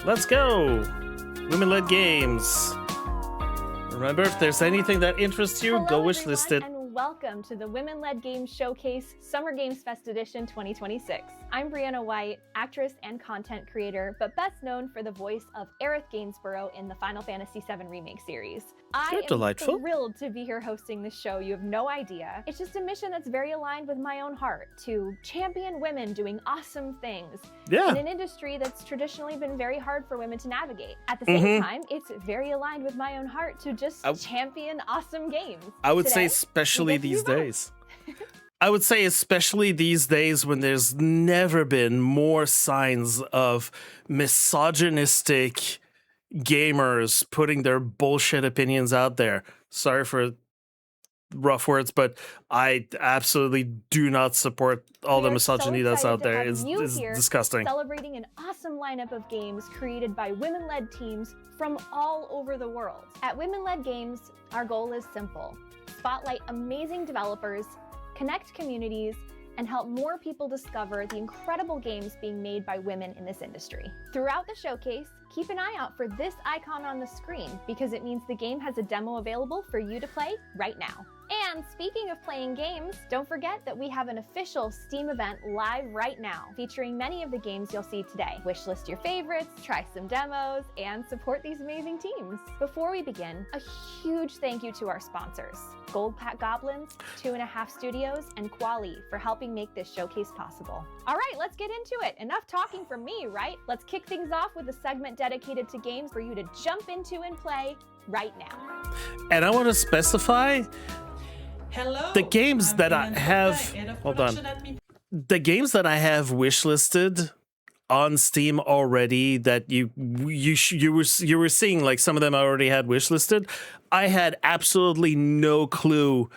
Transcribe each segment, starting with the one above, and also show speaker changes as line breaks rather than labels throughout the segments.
Let's go! Women-led games. Remember, if there's anything that interests you, go wishlist it.
And welcome to the Women-Led Games Showcase Summer Games Fest Edition 2026. I'm Brianna White, actress and content creator, but best known for the voice of Aerith Gainsborough in the Final Fantasy VII Remake series. I am thrilled to be here hosting this show. You have no idea. It's just a mission that's very aligned with my own heart, to champion women doing awesome things in an industry that's traditionally been very hard for women to navigate. At the same time, it's very aligned with my own heart to just champion awesome games.
I would say especially these days. I would say especially these days when there's never been more signs of misogynistic gamers putting their bullshit opinions out there. Sorry for rough words, but I absolutely do not support all the misogyny that's out there. It's disgusting.
Celebrating an awesome lineup of games created by women-led teams from all over the world. At Women-Led Games, our goal is simple: spotlight amazing developers, connect communities, and help more people discover the incredible games being made by women in this industry. Throughout the showcase, keep an eye out for this icon on the screen because it means the game has a demo available for you to play right now. And speaking of playing games, don't forget that we have an official Steam event live right now, featuring many of the games you'll see today. Wishlist your favorites, try some demos, and support these amazing teams. Before we begin, a huge thank you to our sponsors: Gold Pack Goblins, 2.5 Studios, and Quali for helping make this showcase possible. All right, let's get into it. Enough talking from me, right? Let's kick things off with a segment dedicated to games for you to jump into and play right now.
And I want to specify the games that I have. Hold on. The games that I have wishlisted on Steam already that you were seeing, like some of them I already had wishlisted. I had absolutely no clue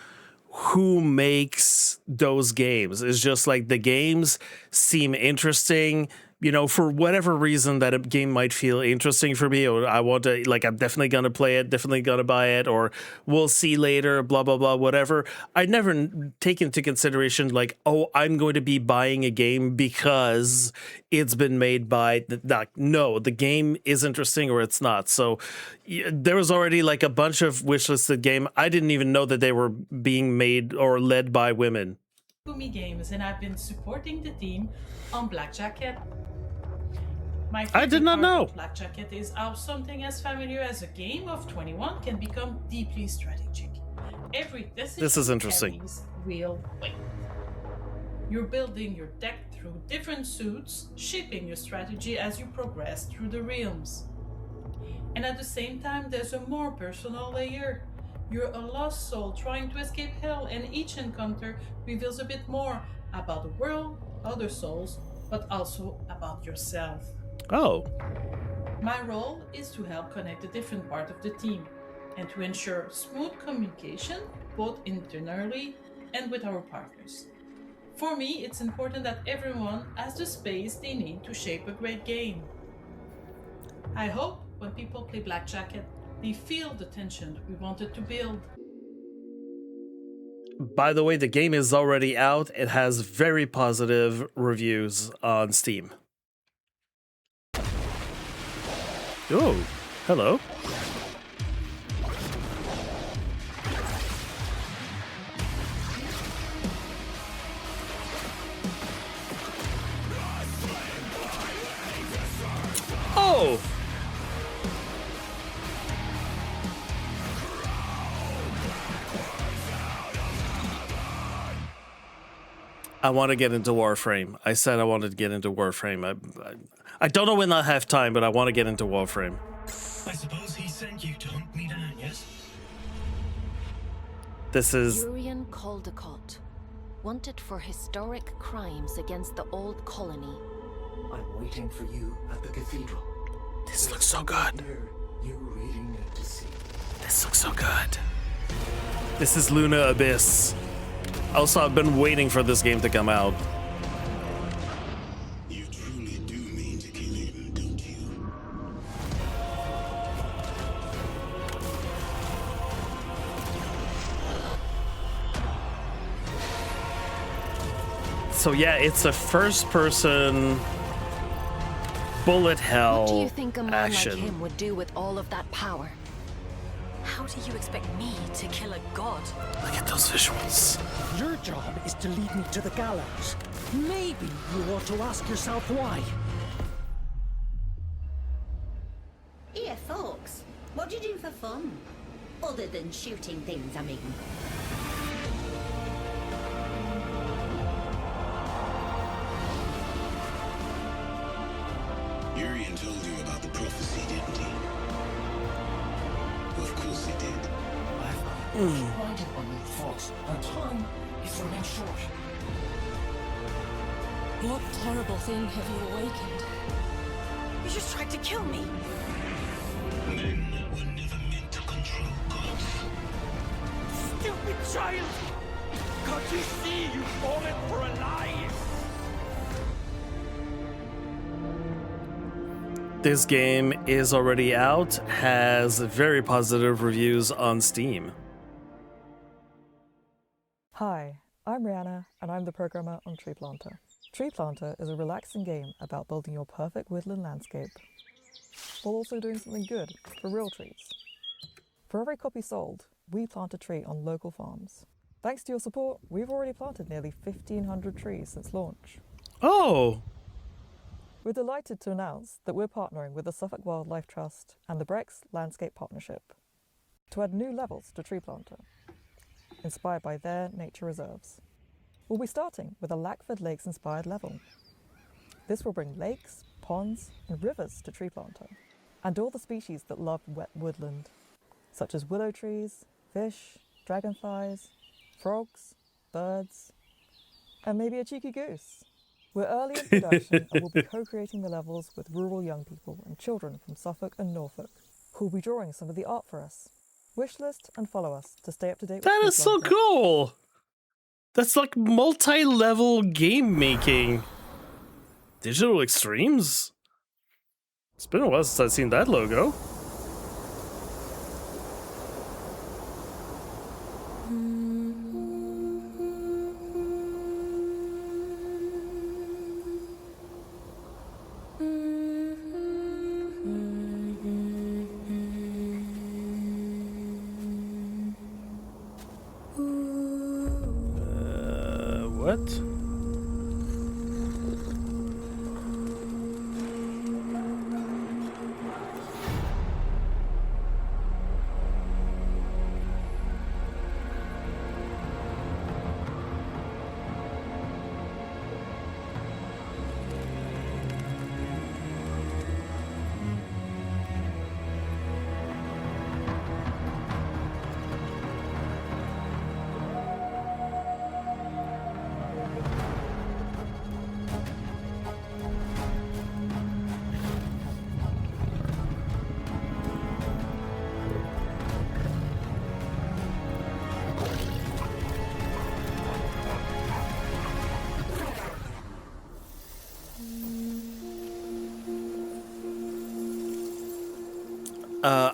who makes those games. It's just like the games seem interesting. You know, for whatever reason that a game might feel interesting for me, or I want to, like, I'm definitely going to play it, definitely going to buy it, or we'll see later, blah, blah, blah, whatever. I never take into consideration, like, oh, I'm going to be buying a game because it's been made by, no, the game is interesting or it's not. So there was already like a bunch of wishlisted game. I didn't even know that they were being made or led by women.
Kumi Games, and I've been supporting the team on Black Jacket.
I did not know.
Black Jacket is how something as familiar as a game of 21 can become deeply strategic. Every decision
this is interesting.
Carries real weight. You're building your deck through different suits, shaping your strategy as you progress through the realms. And at the same time, there's a more personal layer. You're a lost soul trying to escape hell, and each encounter reveals a bit more about the world, other souls, but also about yourself.
Oh.
My role is to help connect the different parts of the team and to ensure smooth communication both internally and with our partners. For me, it's important that everyone has the space they need to shape a great game. I hope when people play Black Jacket, they feel the tension we wanted to build.
By the way, the game is already out. It has very positive reviews on Steam. Oh, hello. Oh! I want to get into Warframe. I said I wanted to get into Warframe. I don't know when I'll have time, but I want to get into Warframe.
I suppose he sent you to hunt me down, yes?
This is...
Urian Caldecott, wanted for historic crimes against the old colony.
I'm waiting for you at the cathedral.
This looks so good.
You're reading it to see.
This looks so good. This is Luna Abyss. Also, I've been waiting for this game to come out.
You truly do mean to kill him, don't you?
So yeah, it's a first-person bullet
What do you
hell
think a man
action.
like him would do with all of that power?
How do you expect me to kill a god?
Look at those visuals.
Your job is to lead me to the gallows. Maybe you ought to ask yourself why.
Here, folks. What do you do for fun? Other than shooting things, I mean.
Urian told you about the prophecy, didn't he? Of course he did.
I've blinded by your thoughts, and time is running short.
What horrible thing have you awakened? You just tried to kill me.
Men were never meant to control gods.
Stupid child! Can't you see you've fallen for a lie?
This game is already out, has very positive reviews on Steam.
Hi, I'm Rihanna, and I'm the programmer on Tree Planter. Tree Planter is a relaxing game about building your perfect woodland landscape, while also doing something good for real trees. For every copy sold, we plant a tree on local farms. Thanks to your support, we've already planted nearly 1,500 trees since launch.
Oh,
We're delighted to announce that we're partnering with the Suffolk Wildlife Trust and the Brex Landscape Partnership to add new levels to Tree Planter, inspired by their nature reserves. We'll be starting with a Lackford Lakes-inspired level. This will bring lakes, ponds, and rivers to Tree Planter, and all the species that love wet woodland, such as willow trees, fish, dragonflies, frogs, birds, and maybe a cheeky goose. We're early in production and we'll be co-creating the levels with rural young people and children from Suffolk and Norfolk, who'll be drawing some of the art for us. Wishlist and follow us to stay up to date with
that
Tree
is so
Planter.
cool. That's like multi-level game making. Digital Extremes? It's been a while since I've seen that logo. What?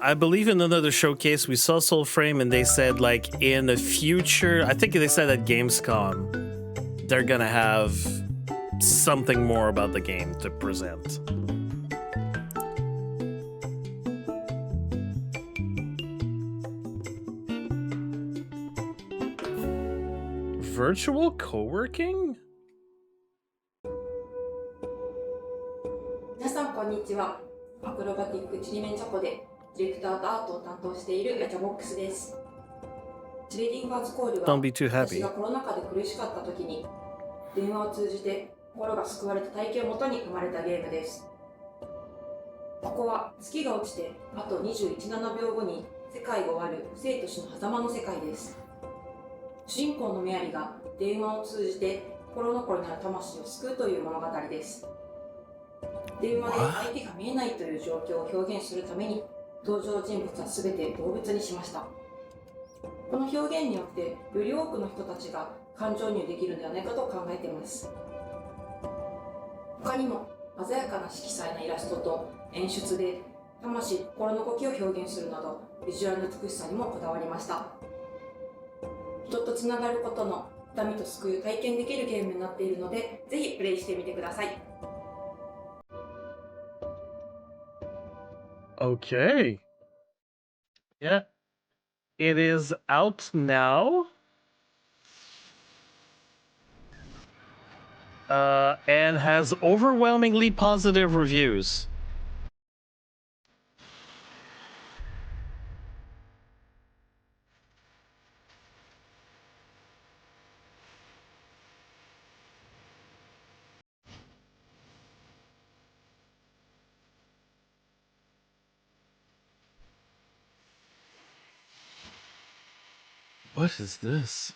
I believe in another showcase we saw Soulframe and they said like in the future, I think they said at Gamescom, they're gonna have something more about the game to present. Virtual co-working?
皆さんこんにちは。アクロバティックちりめんチョコでディレクターとアートを担当しているヤチャボックスです。チレディングアーズコールは
Don't be too happy.
私がコロナ禍で苦しかった時に電話を通じて心が救われた体験をもとに生まれたゲームです。ここは月が落ちてあと21.7秒後に世界が終わる生と死の狭間の世界です。主人公のメアリが電話を通じて心残りなる魂を救うという物語です。電話で相手が見えないという状況を表現するために登場人物は全て動物にしました。この表現によってより多くの人たちが感情移入できるのではないかと考えています。他にも鮮やかな色彩なイラストと演出で魂、心の動きを表現するなどビジュアルの美しさにもこだわりました。人とつながることの痛みと救いを体験できるゲームになっているのでぜひプレイしてみてください。
Okay. Yeah. It is out now. And has overwhelmingly positive reviews. What is this?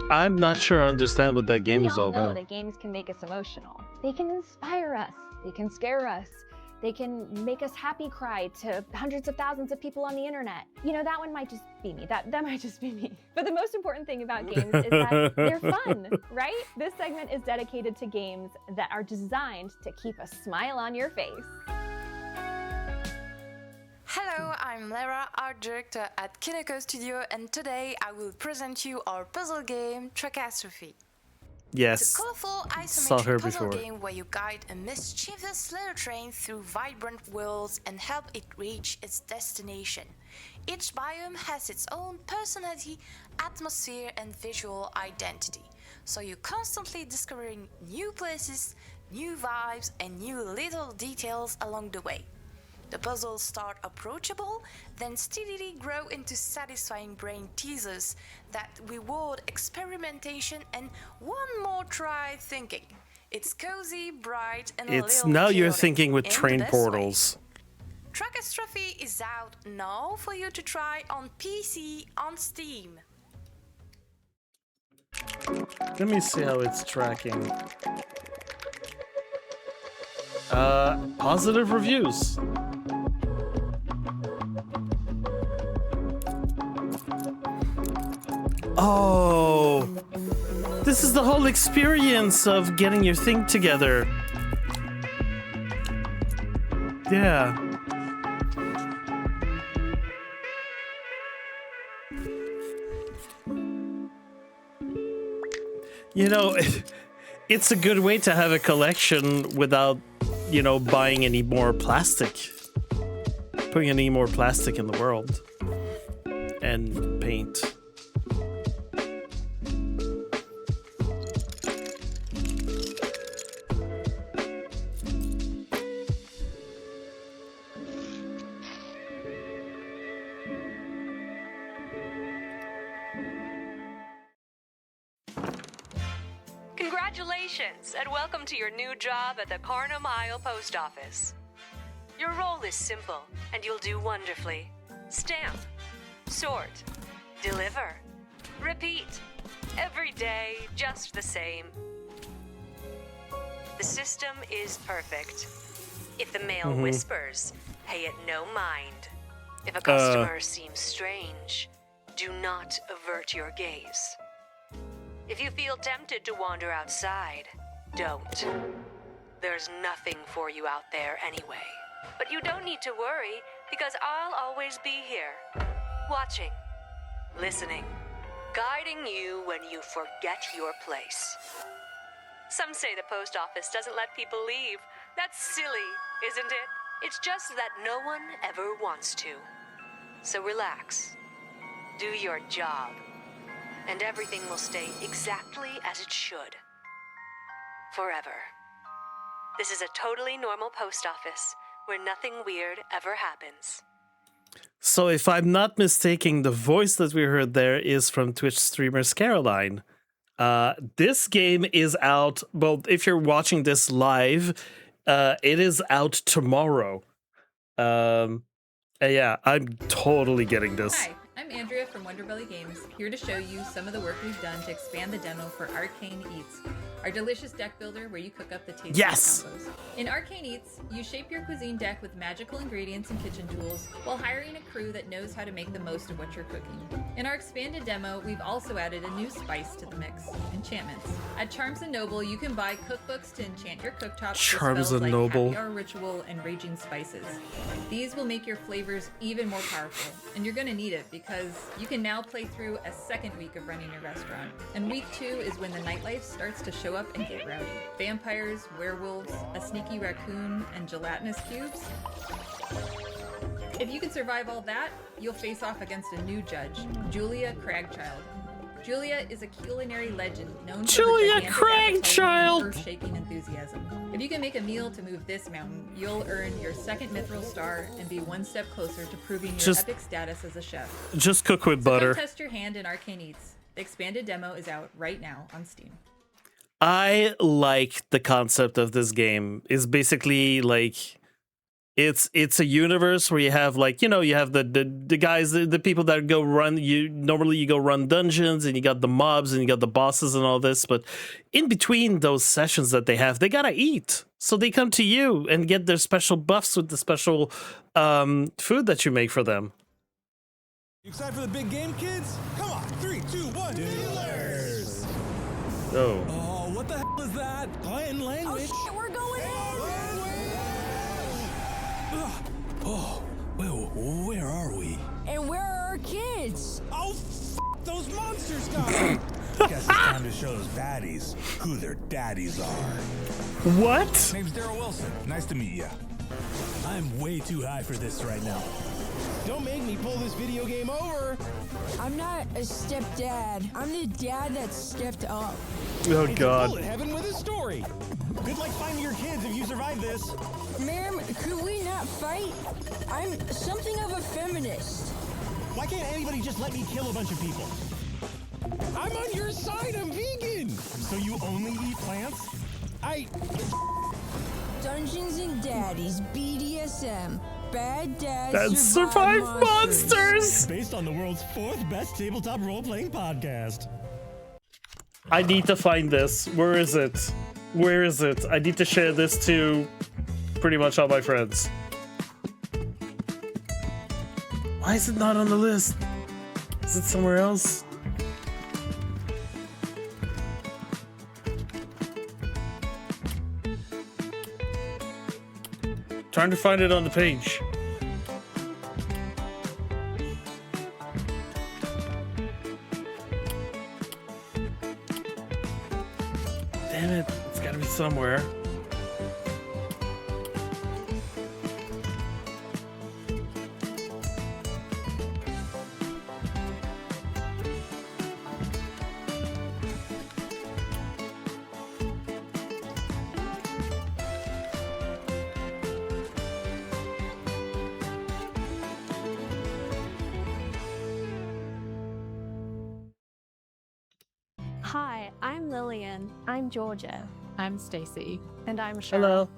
I'm not sure I understand what that game
We
is
all
all
know
about.
that games can make us emotional. They can inspire us. They can scare us. They can make us happy cry to hundreds of thousands of people on the internet. You know, that one might just be me. That might just be me. But the most important thing about games is that they're fun, right? This segment is dedicated to games that are designed to keep a smile on your face.
Hello, I'm Lara, art director at Kineko Studio, and today I will present you our puzzle game, Tracastrophe.
Yes.
It's a colorful
Saw her
isometric puzzle
before.
game where you guide a mischievous little train through vibrant worlds and help it reach its destination. Each biome has its own personality, atmosphere, and visual identity, so you're constantly discovering new places, new vibes, and new little details along the way. The puzzles start approachable, then steadily grow into satisfying brain teasers that reward experimentation and one more try thinking. It's cozy, bright, and a
It's
little
now you're
chaotic
thinking with
in the
train
best
portals.
way. Tracastrophe is out now for you to try on PC on Steam.
Let me see how it's tracking. Positive reviews. Oh, this is the whole experience of getting your thing together. Yeah. You know, it's a good way to have a collection without, you know, buying any more plastic. Putting any more plastic in the world. And paint.
Congratulations, and welcome to your new job at the Carnum Isle Post Office. Your role is simple, and you'll do wonderfully. Stamp, sort, deliver, repeat. Every day, just the same. The system is perfect. If the mail whispers, pay it no mind. If a customer seems strange, do not avert your gaze. If you feel tempted to wander outside, don't. There's nothing for you out there anyway. But you don't need to worry, because I'll always be here. Watching, listening, guiding you when you forget your place. Some say the post office doesn't let people leave. That's silly, isn't it? It's just that no one ever wants to. So relax. Do your job. And everything will stay exactly as it should. Forever. This is a totally normal post office where nothing weird ever happens.
So if I'm not mistaken, the voice that we heard there is from Twitch streamers Caroline. This game is out, well, if you're watching this live, it is out tomorrow. Yeah, I'm totally getting this.
Hi, I'm Andrea from Wonderbelly Games, here to show you some of the work we've done to expand the demo for Arcane Eats, our delicious deck builder where you cook up the tastiest combos. In Arcane Eats, you shape your cuisine deck with magical ingredients and kitchen tools while hiring a crew that knows how to make the most of what you're cooking. In our expanded demo, we've also added a new spice to the mix, enchantments. At Charms and Noble, you can buy cookbooks to enchant your cooktops
Charms
with spells
and
like
Noble.
Happy Hour Ritual and Raging Spices. These will make your flavors even more powerful, and you're gonna need it because you can now play through a second week of running your restaurant. And week 2 is when the nightlife starts to show up and get rowdy. Vampires, werewolves, a sneaky raccoon, and gelatinous cubes. If you can survive all that, you'll face off against a new judge, Julia Cragchild. Julia is a culinary legend known for her gigantic appetite and earth-shaking enthusiasm. If you can make a meal to move this mountain, you'll earn your second mithril star and be one step closer to proving your epic status as a chef.
Just cook with butter.
Come test your hand in Arcane Eats. The expanded demo is out right now on Steam.
I like the concept of this game. It's basically like it's a universe where you have like, you know, you have the guys, the people that go run, you go run dungeons, and you got the mobs and you got the bosses and all this, but in between those sessions that they have, they gotta eat. So they come to you and get their special buffs with the special food that you make for them.
You excited for the big game, kids? Come on, 3, 2, 1, dealers!
Oh.
Oh, what the hell is that? Client language.
Oh shit, we're going in!
Oh, where are we?
And where are our kids?
Oh, those monsters, guys! Guess it's time to show those baddies who their daddies are.
What?
Name's Daryl Wilson. Nice to meet you. I'm way too high for this right now. Don't make me pull this video game over.
I'm not a stepdad. I'm the dad that stepped up.
Oh,
it's
God.
A bullet heaven with a story. Good luck finding your kids if you survive this.
Ma'am, could we not fight? I'm something of a feminist.
Why can't anybody just let me kill a bunch of people? I'm on your side. I'm vegan. So you only eat plants?
Dungeons and Daddies, BDSM. Bad dads
That survive monsters.
Based on the world's 4th best tabletop role-playing podcast.
I need to find this. Where is it? Where is it? I need to share this to pretty much all my friends. Why is it not on the list? Is it somewhere else? Trying to find it on the page. Damn it, it's gotta be somewhere.
Hi, I'm Lillian.
I'm Georgia.
I'm Stacy.
And I'm Cheryl.
Hello.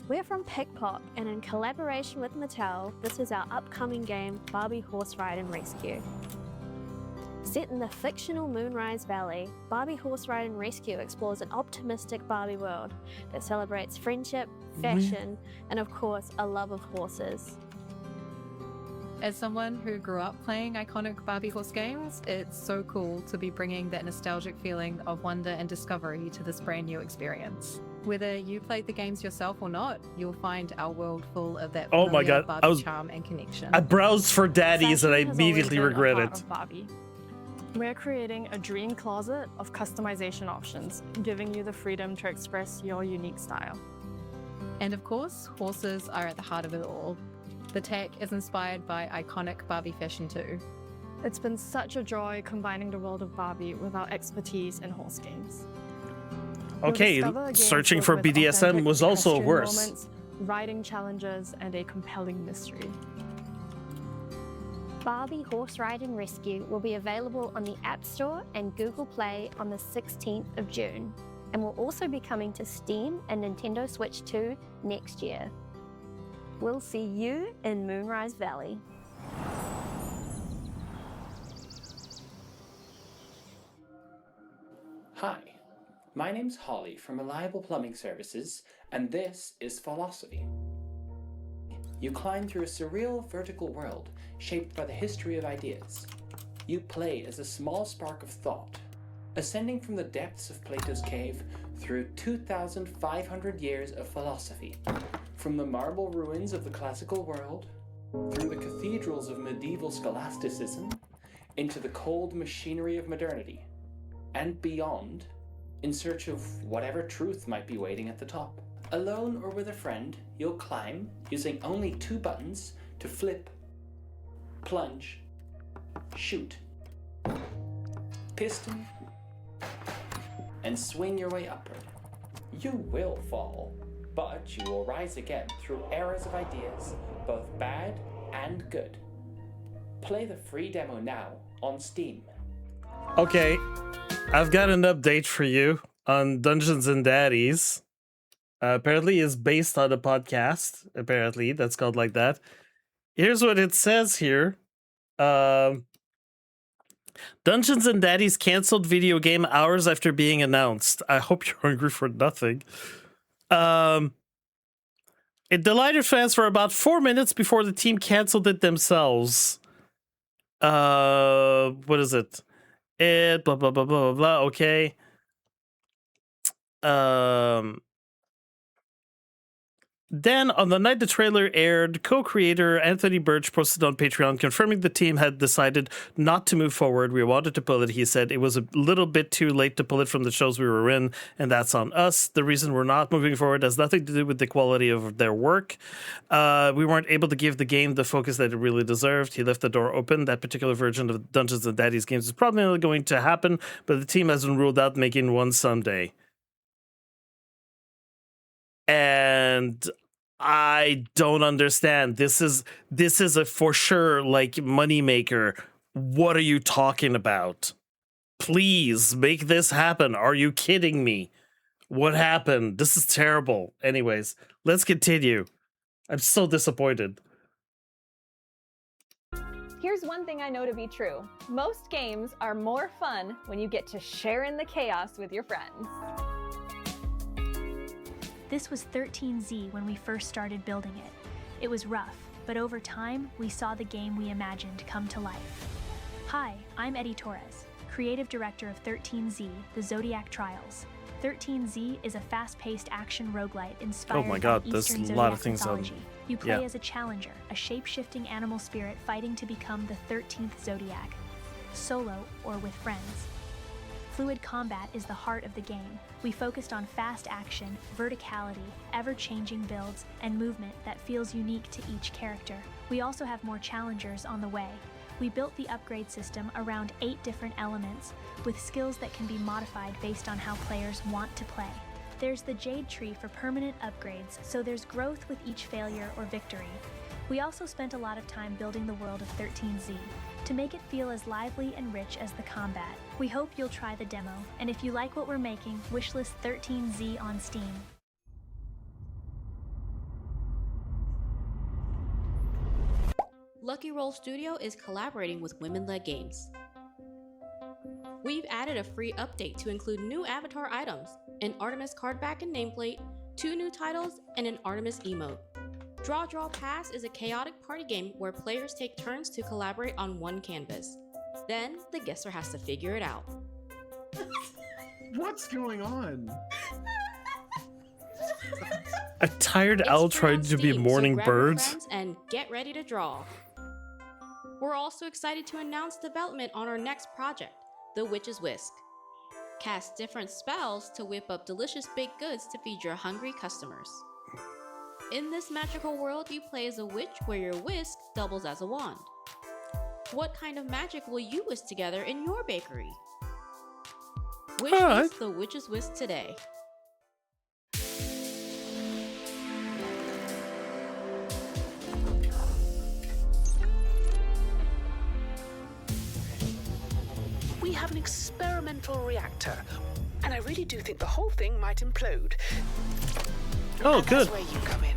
We're from Pickpock, and in collaboration with Mattel, this is our upcoming game, Barbie Horse Ride and Rescue. Set in the fictional Moonrise Valley, Barbie Horse Ride and Rescue explores an optimistic Barbie world that celebrates friendship, fashion, and of course, a love of horses.
As someone who grew up playing iconic Barbie horse games, it's so cool to be bringing that nostalgic feeling of wonder and discovery to this brand new experience. Whether you played the games yourself or not, you'll find our world full of that
Oh my God,
Barbie charm and connection.
I browsed for daddies and I immediately regret it.
We're creating a dream closet of customization options, giving you the freedom to express your unique style.
And of course, horses are at the heart of it all. The tech is inspired by iconic Barbie fashion too.
It's been such a joy combining the world of Barbie with our expertise in horse games.
Okay, searching for BDSM was also worse.
Moments, riding challenges, and a compelling mystery.
Barbie Horse Ride and Rescue will be available on the App Store and Google Play on the 16th of June, and will also be coming to Steam and Nintendo Switch 2 next year. We'll see you in Moonrise Valley.
Hi, my name's Holly from Reliable Plumbing Services, and this is Philosophy. You climb through a surreal vertical world shaped by the history of ideas. You play as a small spark of thought, ascending from the depths of Plato's cave through 2,500 years of philosophy, from the marble ruins of the classical world, through the cathedrals of medieval scholasticism, into the cold machinery of modernity, and beyond, in search of whatever truth might be waiting at the top. Alone or with a friend, you'll climb using only 2 buttons to flip, plunge, shoot, piston, and swing your way upward. You will fall, but you will rise again through eras of ideas, both bad and good. Play the free demo now on Steam.
Okay, I've got an update for you on Dungeons and Daddies. Apparently it's based on a podcast, apparently, that's called like that. Here's what it says here. Dungeons and Daddies canceled video game hours after being announced. I hope you're hungry for nothing. It delighted fans for about 4 minutes before the team canceled it themselves. What is it? Blah blah blah blah blah blah. Okay. Then, on the night the trailer aired, co-creator Anthony Birch posted on Patreon confirming the team had decided not to move forward. We wanted to pull it, he said. It was a little bit too late to pull it from the shows we were in, and that's on us. The reason we're not moving forward has nothing to do with the quality of their work. We weren't able to give the game the focus that it really deserved. He left the door open. That particular version of Dungeons and Daddies games is probably not going to happen, but the team hasn't ruled out making one someday. And I don't understand. This is a for sure like moneymaker. What are you talking about? Please make this happen. Are you kidding me? What happened? This is terrible. Anyways, let's continue. I'm so disappointed.
Here's one thing I know to be true. Most games are more fun when you get to share in the chaos with your friends.
This was 13Z when we first started building it. It was rough, but over time, we saw the game we imagined come to life. Hi, I'm Eddie Torres, creative director of 13Z, the Zodiac Trials. 13Z is a fast-paced action roguelite inspired by Eastern Zodiac mythology. You play as a challenger, a shape-shifting animal spirit fighting to become the 13th Zodiac, solo or with friends. Fluid combat is the heart of the game. We focused on fast action, verticality, ever-changing builds, and movement that feels unique to each character. We also have more challengers on the way. We built the upgrade system around 8 different elements, with skills that can be modified based on how players want to play. There's the Jade Tree for permanent upgrades, so there's growth with each failure or victory. We also spent a lot of time building the world of 13Z, to make it feel as lively and rich as the combat. We hope you'll try the demo, and if you like what we're making, wishlist 13Z on Steam.
Lucky Roll Studio is collaborating with Women-Led Games. We've added a free update to include new avatar items, an Artemis card back and nameplate, 2 new titles, and an Artemis emote. Draw Draw Pass is a chaotic party game where players take turns to collaborate on one canvas. Then, the guesser has to figure it out.
What's going on?
A tired owl trying to be morning birds.
And get ready to draw. We're also excited to announce development on our next project, The Witch's Whisk. Cast different spells to whip up delicious baked goods to feed your hungry customers. In this magical world, you play as a witch where your whisk doubles as a wand. What kind of magic will you whisk together in your bakery? Wishlist The Witch's Whisk today.
We have an experimental reactor, and I really do think the whole thing might implode.
Oh,
and
good.
That's where you come in.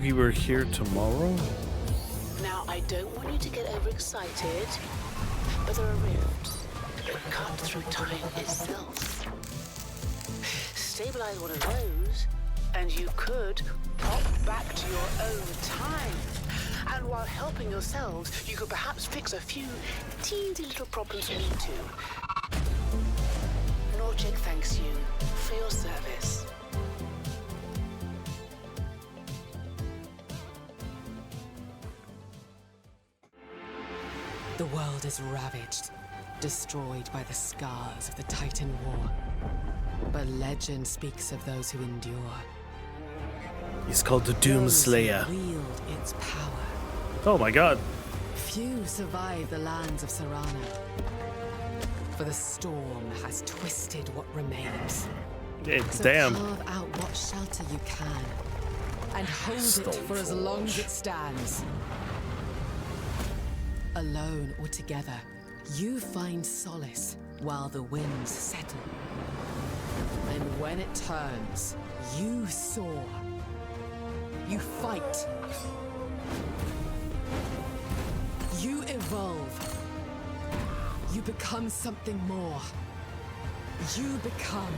We were here tomorrow?
Now, I don't want you to get overexcited, but there are rifts that cut through time itself. Stabilize one of those, and you could pop back to your own time. And while helping yourselves, you could perhaps fix a few teensy little problems for me too. Norchic thanks you for your service.
The world is ravaged, destroyed by the scars of the Titan War. But legend speaks of those who endure.
He's called the Doomslayer.
Those who wield its power.
Oh my god.
Few survive the lands of Serana. For the storm has twisted what remains. So
Damn.
carve out what shelter you can. And hold it for as long as it stands. Alone or together, you find solace while the winds settle. And when it turns, you soar. You fight. You evolve. You become something more. You become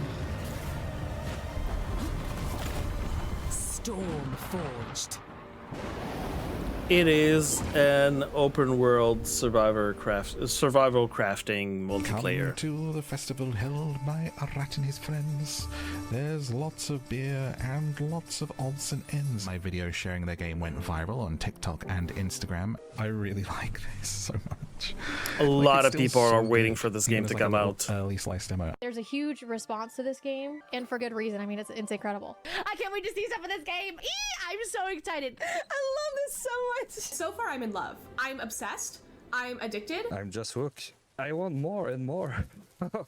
Stormforged.
It is an open world survival crafting multiplayer.
Come to the festival held by Arat and his friends. There's lots of beer and lots of odds and ends. My video sharing their game went viral on TikTok and Instagram. I really like this so much.
A lot of people
so
are waiting
good.
for this
Even
game to
as,
come
a little
out.
Early slice demo.
There's a huge response to this game, and for good reason. I mean, it's incredible. I can't wait to see some of this game. I'm so excited. I love this so much.
So far, I'm in love. I'm obsessed. I'm addicted.
I'm just hooked. I want more and more.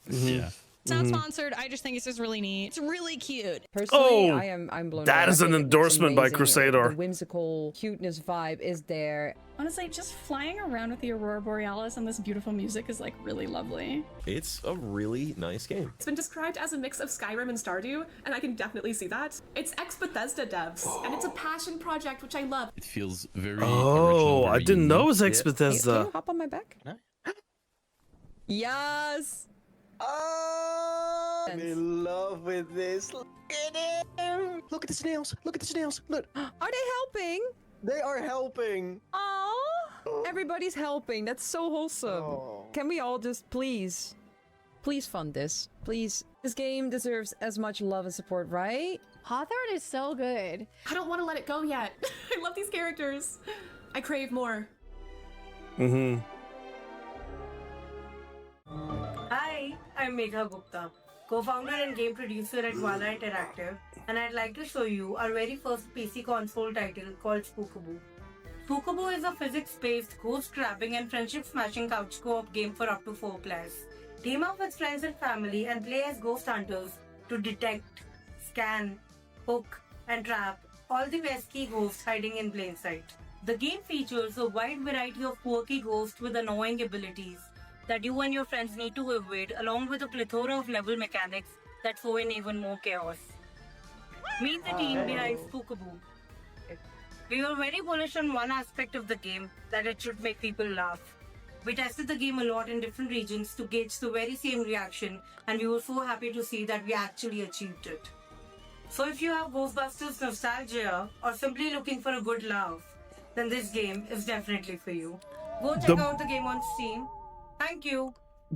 Yeah.
It's not sponsored. I just think it's just really neat. It's really cute.
Oh,
Personally, I'm blown away.
that is
I
an
think it's
endorsement by
amazing.
Crusader.
The whimsical cuteness vibe is there.
Honestly, just flying around with the Aurora Borealis and this beautiful music is like really lovely.
It's a really nice game.
It's been described as a mix of Skyrim and Stardew, and I can definitely see that. It's ex-Bethesda devs, and it's a passion project, which I love.
It feels very
Oh,
original,
I
very
didn't know it was
unique.
ex-Bethesda.
Can you hop on my back? Yes.
I'm in love with this. Look at him! Look at the snails! Look at the snails! Look!
Are they helping?
They are helping!
Oh, everybody's helping. That's so wholesome. Can we all just please fund this? Please. This game deserves as much love and support, right?
Hawthorne is so good.
I don't want to let it go yet. I love these characters. I crave more.
Mm-hmm.
Hi, I'm Megha Gupta, co-founder and game producer at Vala Interactive, and I'd like to show you our very first PC console title called Spookaboo. Spookaboo is a physics-based ghost-trapping and friendship-smashing couch co-op game for up to 4 players. Team up with friends and family and play as ghost hunters to detect, scan, hook, and trap all the pesky ghosts hiding in plain sight. The game features a wide variety of quirky ghosts with annoying abilities that you and your friends need to evade, along with a plethora of level mechanics that throw in even more chaos. Meet the team behind Spookaboo. We were very bullish on one aspect of the game, that it should make people laugh. We tested the game a lot in different regions to gauge the very same reaction, and we were so happy to see that we actually achieved it. So if you have Ghostbusters nostalgia, or simply looking for a good laugh, then this game is definitely for you. Go check out the game on Steam. Thank you.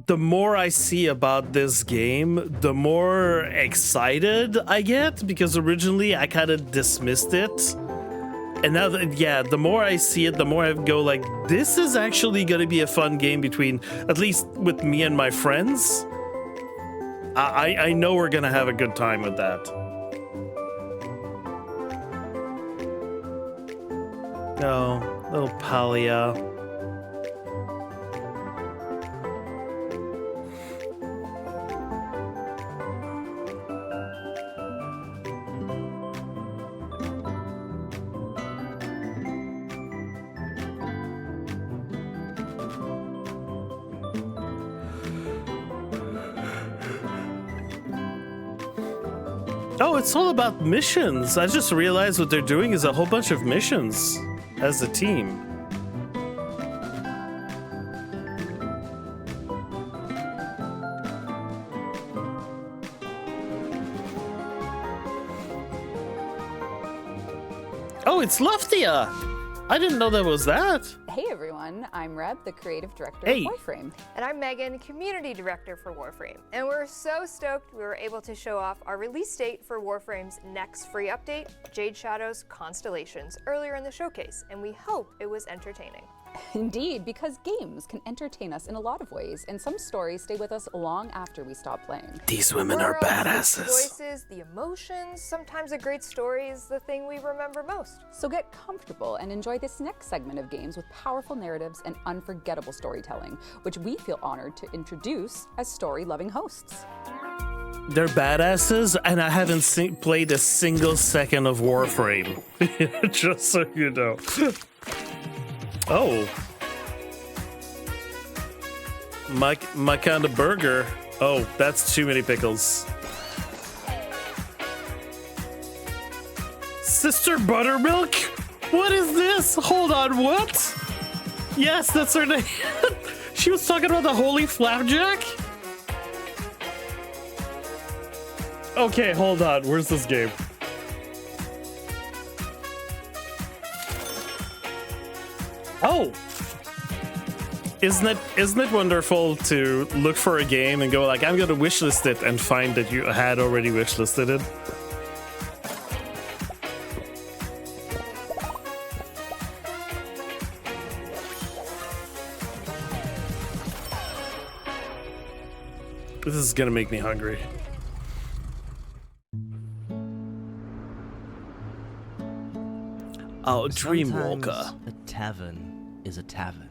The more I see about this game, the more excited I get, because originally I kind of dismissed it. And now, the more I see it, the more I go like, this is actually going to be a fun game between, at least with me and my friends. I know we're going to have a good time with that. Oh, little Palia. Oh, it's all about missions. I just realized what they're doing is a whole bunch of missions as a team. Oh, it's Luftia! I didn't know that was that.
Hey everyone, I'm Reb, the creative director
Hey.
of Warframe.
And I'm Megan, community director for Warframe. And we're so stoked we were able to show off our release date for Warframe's next free update, Jade Shadow's Constellations, earlier in the showcase, and we hope it was entertaining.
Indeed, because games can entertain us in a lot of ways, and some stories stay with us long after we stop playing.
These women are
Worlds, the
badasses.
choices, the emotions, sometimes a great story is the thing we remember most.
So get comfortable and enjoy this next segment of games with powerful narratives and unforgettable storytelling, which we feel honored to introduce as story-loving hosts.
They're badasses, and I haven't played a single second of Warframe. Just so you know. Oh. My kind of burger. Oh, that's too many pickles. Sister Buttermilk? What is this? Hold on, what? Yes, that's her name. She was talking about the Holy Flapjack? Okay, hold on. Where's this game? Oh! Isn't it wonderful to look for a game and go like, I'm gonna wishlist it, and find that you had already wishlisted it? This is gonna make me hungry. Oh, Dreamwalker.
Sometimes a tavern is a tavern.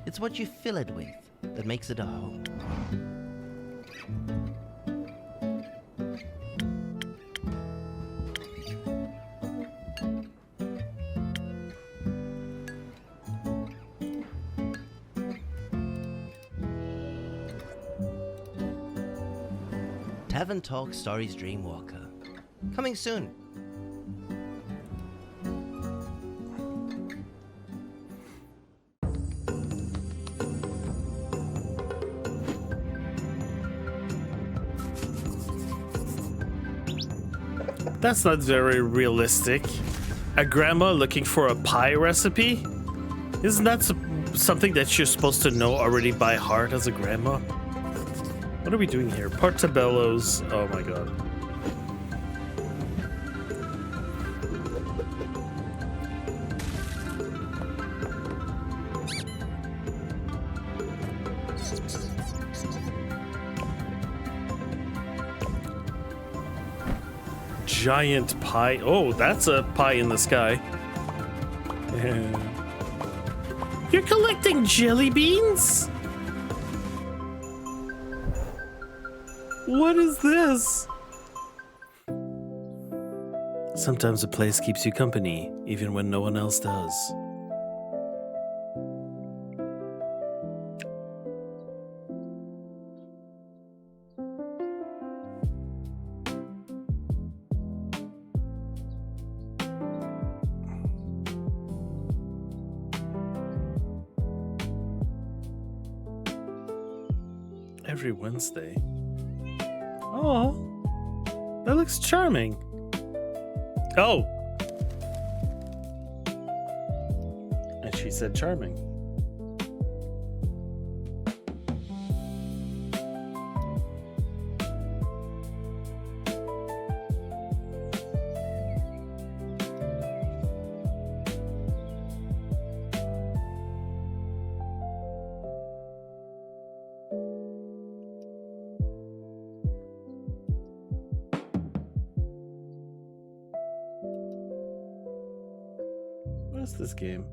It's what you fill it with that makes it a home. Tavern Talk Stories Dreamwalker. Coming soon.
That's not very realistic. A grandma looking for a pie recipe? Isn't that something that you're supposed to know already by heart as a grandma? What are we doing here? Portobello's. Oh my god. Giant pie. Oh, that's a pie in the sky. You're collecting jelly beans? What is this? Sometimes a place keeps you company, even when no one else does. Every Wednesday. Oh, that looks charming. Oh. And she said charming. What's this game?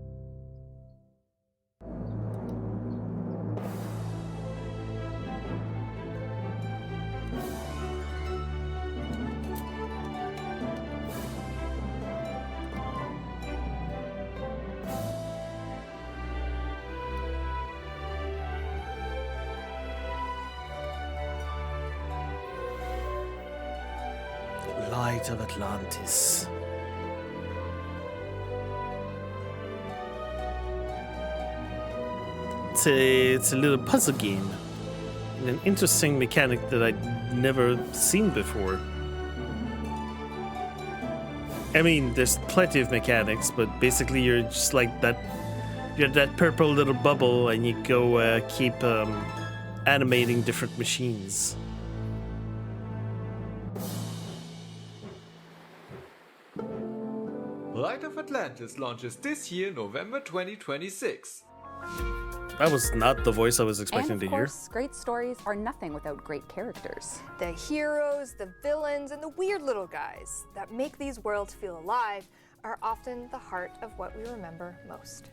Fate of Atlantis. It's a little puzzle game. An interesting mechanic that I'd never seen before. I mean, there's plenty of mechanics, but basically you're just like that. You're that purple little bubble, and you go keep animating different machines.
Light of Atlantis launches this year, November 2026.
That was not the voice I was expecting
And
to
of
hear.
course, great stories are nothing without great characters.
The heroes, the villains, and the weird little guys that make these worlds feel alive are often the heart of what we remember most.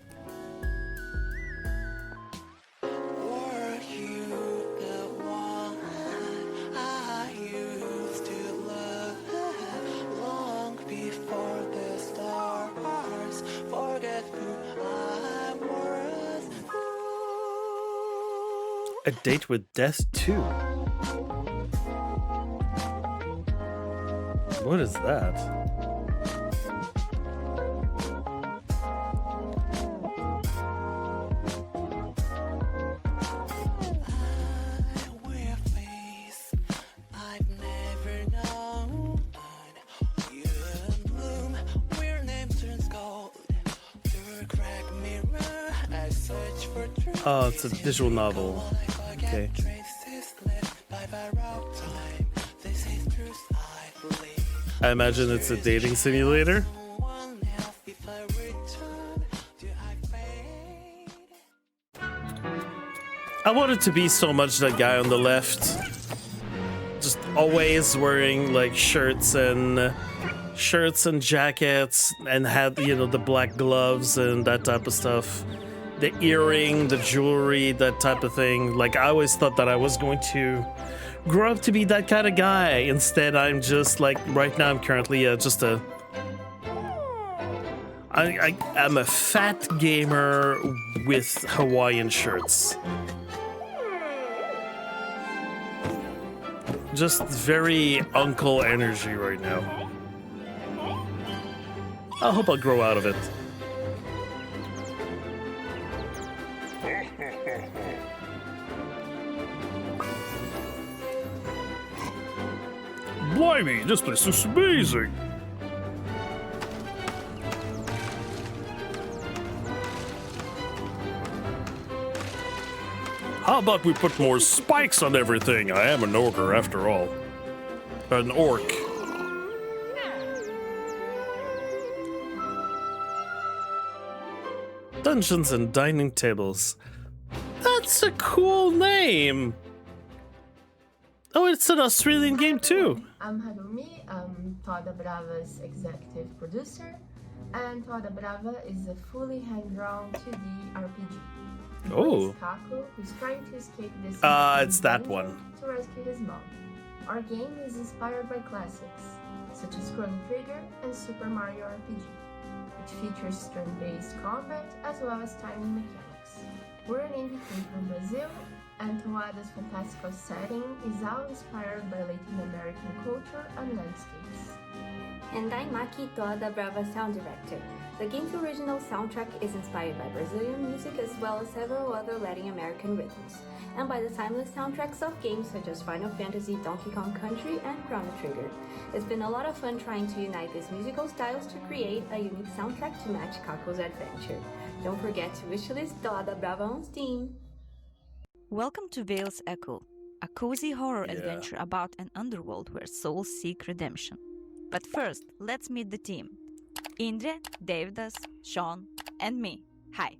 A Date with Death 2. What is that? Oh, it's a visual novel. Okay. I imagine it's a dating simulator. I wanted to be so much that guy on the left. Just always wearing like shirts and jackets, and had, you know, the black gloves and that type of stuff. The earring, the jewelry, that type of thing. Like, I always thought that I was going to grow up to be that kind of guy. Instead, I'm just like, right now I'm currently just a... I'm a fat gamer with Hawaiian shirts. Just very uncle energy right now. I hope I'll grow out of it. Blimey, this place is amazing! How about we put more spikes on everything? I am an ogre after all. An orc. Dungeons and Dining Tables. That's a cool name! Oh, it's an Australian game too.
I'm Harumi, I'm Toda Brava's executive producer, and Toda Brava is a fully hand-drawn 2D RPG.
Oh.
Kako, who's trying to escape this
It's that one.
to rescue his mom. Our game is inspired by classics, such as Chrono Trigger and Super Mario RPG, which features turn-based combat as well as timing mechanics. We're an indie team from Brazil, and Toada's fantastical setting is all inspired by Latin American culture and landscapes.
And I'm Maki, Toda Brava sound director. The game's original soundtrack is inspired by Brazilian music as well as several other Latin American rhythms, and by the timeless soundtracks of games such as Final Fantasy, Donkey Kong Country, and Chrono Trigger. It's been a lot of fun trying to unite these musical styles to create a unique soundtrack to match Kako's adventure. Don't forget to wishlist Toda Brava on Steam.
Welcome to Veil's Echo, a cozy horror adventure about an underworld where souls seek redemption. But first, let's meet the team. Indre, Davidas, Sean, and me. Hi.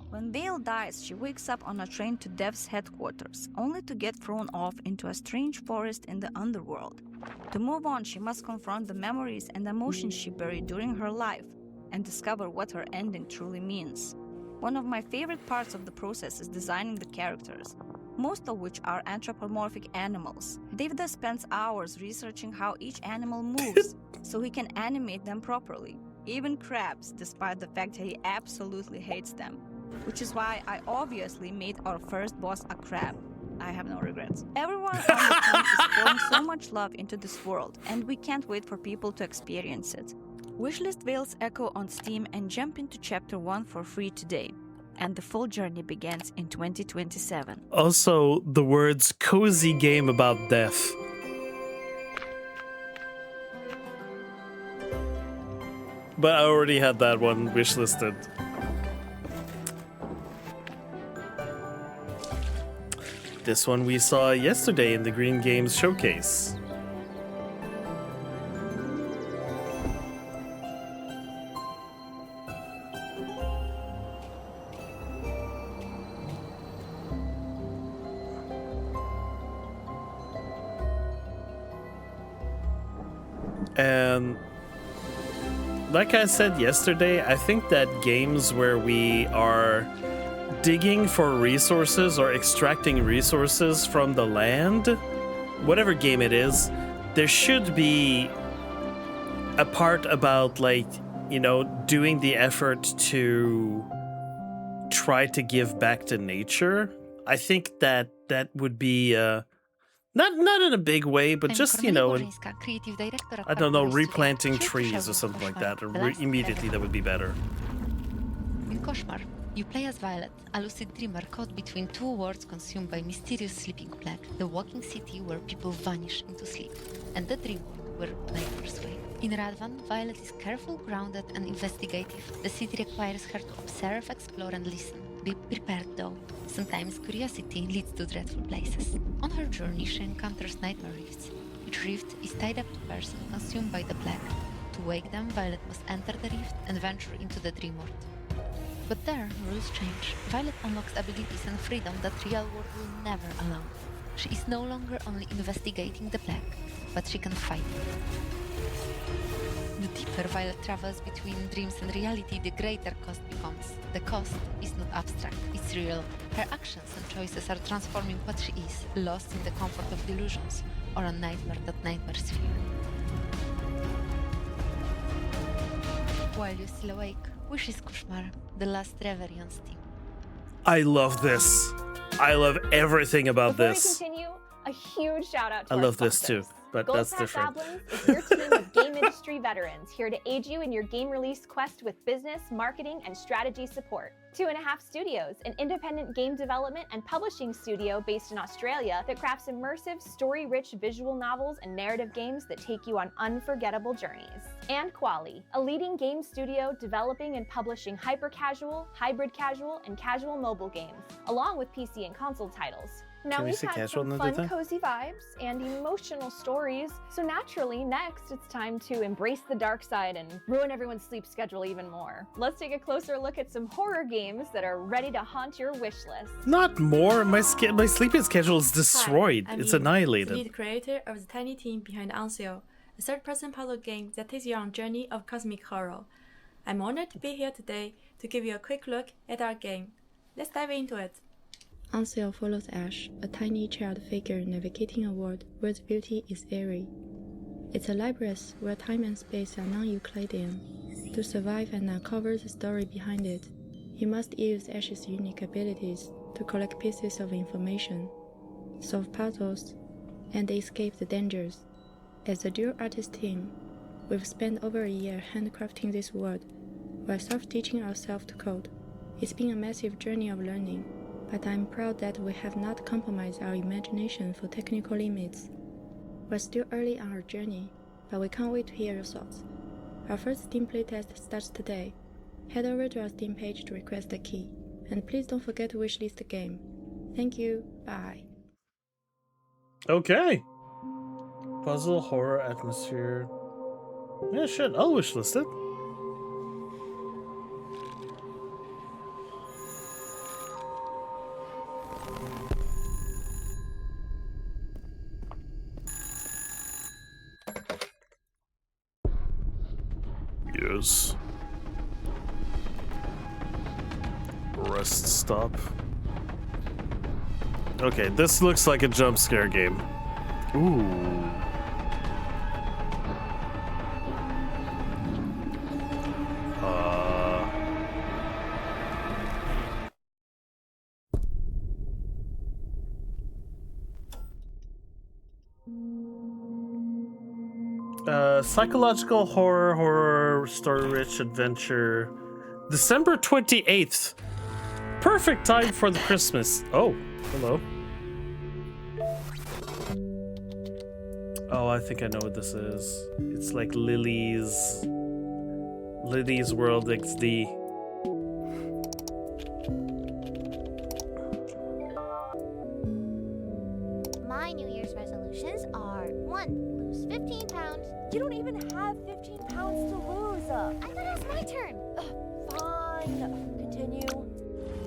When Veil dies, she wakes up on a train to Dev's headquarters, only to get thrown off into a strange forest in the underworld. To move on, she must confront the memories and emotions she buried during her life, and discover what her ending truly means. One of my favorite parts of the process is designing the characters, most of which are anthropomorphic animals. Davidas spends hours researching how each animal moves, so he can animate them properly. Even crabs, despite the fact that he absolutely hates them. Which is why I obviously made our first boss a crab. I have no regrets. Everyone on the team is pouring so much love into this world, and we can't wait for people to experience it. Wishlist Veil's Echo on Steam and jump into Chapter 1 for free today. And the full journey begins in 2027.
Also, the words cozy game about death. But I already had that one wishlisted. This one we saw yesterday in the Green Games Showcase. And like I said yesterday, I think that games where we are digging for resources or extracting resources from the land, whatever game it is, there should be a part about, like, you know, doing the effort to try to give back to nature. I think that would be not in a big way, but just, you know, I don't know, replanting trees or something like that. Immediately, that would be better.
In Koszmar, you play as Violet, a lucid dreamer caught between two worlds consumed by mysterious sleeping plague, the walking city where people vanish into sleep, and the dream world where nightmares wake. In Radvan, Violet is careful, grounded, and investigative. The city requires her to observe, explore, and listen. Be prepared, though. Sometimes curiosity leads to dreadful places. On her journey, she encounters nightmare rifts. Each rift is tied up to a person consumed by the plague. To wake them, Violet must enter the rift and venture into the dream world. But there, rules change. Violet unlocks abilities and freedom that real world will never allow. She is no longer only investigating the plague, but she can fight it. The deeper Violet travels between dreams and reality, the greater cost becomes. The cost is not abstract, it's real. Her actions and choices are transforming what she is, lost in the comfort of delusions, or a nightmare that nightmares fear. While you're still awake, Wishes Koszmar, the last reverie on Steam.
I love this. I love everything about
Before
this.
we continue, a huge shout out to
I
our
love this
sponsors.
too, but
Gold
that's
Pack
different.
Goblins is your team of game industry veterans here to aid you in your game release quest with business, marketing, and strategy support. 2.5 Studios, an independent game development and publishing studio based in Australia that crafts immersive, story-rich visual novels and narrative games that take you on unforgettable journeys. And Quali, a leading game studio developing and publishing hyper-casual, hybrid casual, and casual mobile games, along with PC and console titles. Now
Can we
we've
say
had
casual
some
another
fun,
time?
cozy vibes and emotional stories, so naturally next it's time to embrace the dark side and ruin everyone's sleep schedule even more. Let's take a closer look at some horror games that are ready to haunt your wish list.
Not more. My sleeping schedule is destroyed.
Hi, I'm
It's
Eve, the
annihilated.
lead creator of the tiny team behind Ancio, a third-person puzzle game that takes you on a journey of cosmic horror. I'm honored to be here today to give you a quick look at our game. Let's dive into it. Ancio follows Ash, a tiny child figure navigating a world where the beauty is eerie. It's a labyrinth where time and space are non-Euclidean. To survive and uncover the story behind it, you must use Ash's unique abilities to collect pieces of information, solve puzzles, and escape the dangers. As a dual artist team, we've spent over a year handcrafting this world while self-teaching ourselves to code. It's been a massive journey of learning, but I'm proud that we have not compromised our imagination for technical limits. We're still early on our journey, but we can't wait to hear your thoughts. Our first Steam playtest starts today. Head over to our Steam page to request a key, and please don't forget to wishlist the game. Thank you, bye.
Okay. Puzzle, horror, atmosphere. Yeah, shit. I'll wishlist it. Yes. Rest stop. Okay, this looks like a jump scare game. Ooh. Psychological horror, story-rich adventure. December 28th. Perfect time for the Christmas. Oh, hello. Oh, I think I know what this is. It's like Lily's World XD.
My New Year's resolutions are 1. Lose 15 pounds. You don't even have 15 pounds to lose. I thought it was my turn. Fine. Continue.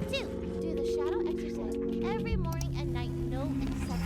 2. Do the shadow exercise every morning and night, no exception.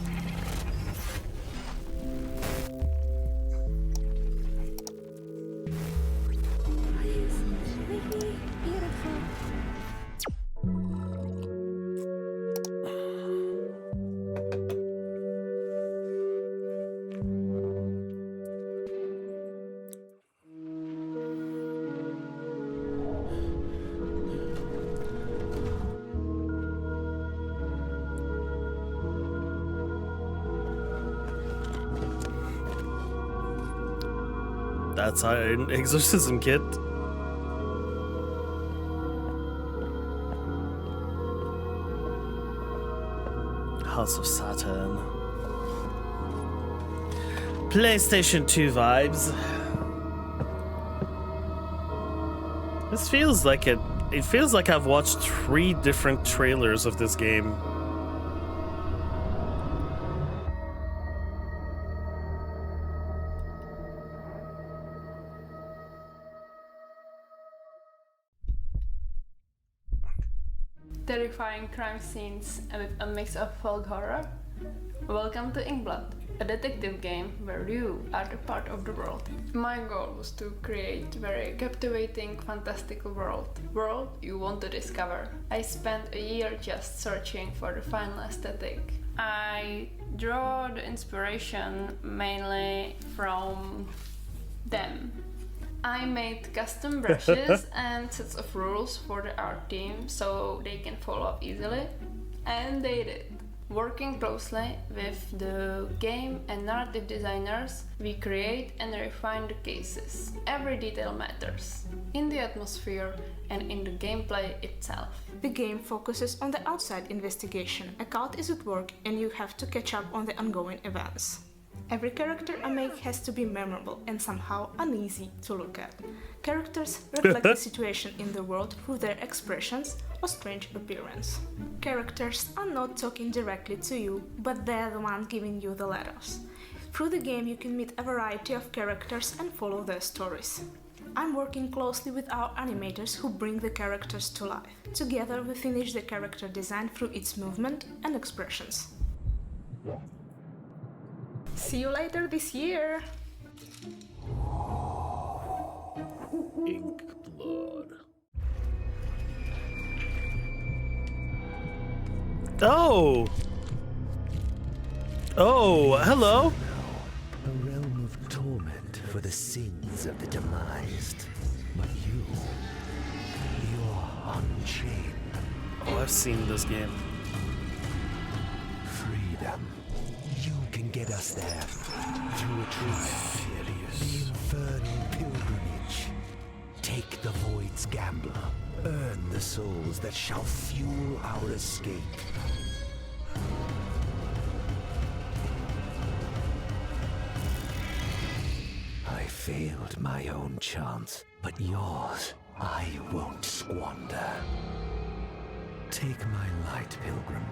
That's an exorcism kit. House of Saturn. PlayStation 2 vibes. This feels like it feels like I've watched 3 different trailers of this game.
Terrifying crime scenes with a mix of folk horror. Welcome to Inkblood, a detective game where you are the part of the world. My goal was to create a very captivating, fantastical world you want to discover. I spent a year just searching for the final aesthetic. I draw the inspiration mainly from them. I made custom brushes and sets of rules for the art team so they can follow up easily, and they did. Working closely with the game and narrative designers, we create and refine the cases. Every detail matters, in the atmosphere and in the gameplay itself.
The game focuses on the outside investigation. A cult is at work and you have to catch up on the ongoing events. Every character I make has to be memorable and somehow uneasy to look at. Characters reflect the situation in the world through their expressions or strange appearance. Characters are not talking directly to you, but they're the ones giving you the letters. Through the game you can meet a variety of characters and follow their stories. I'm working closely with our animators who bring the characters to life. Together we finish the character design through its movement and expressions. See you later this year!
Inkblood. Oh! Oh, hello!
A realm of torment for the sins of the demised. But you're unchained.
Oh, I've seen this game.
Freedom. You can get us there through a trial, the infernal pilgrimage. Take the void's gamble, earn the souls that shall fuel our escape. I failed my own chance, but yours I won't squander. Take my light, pilgrim.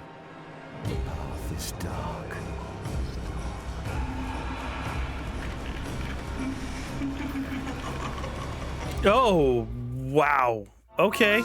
The path is dark.
Oh, wow. Okay.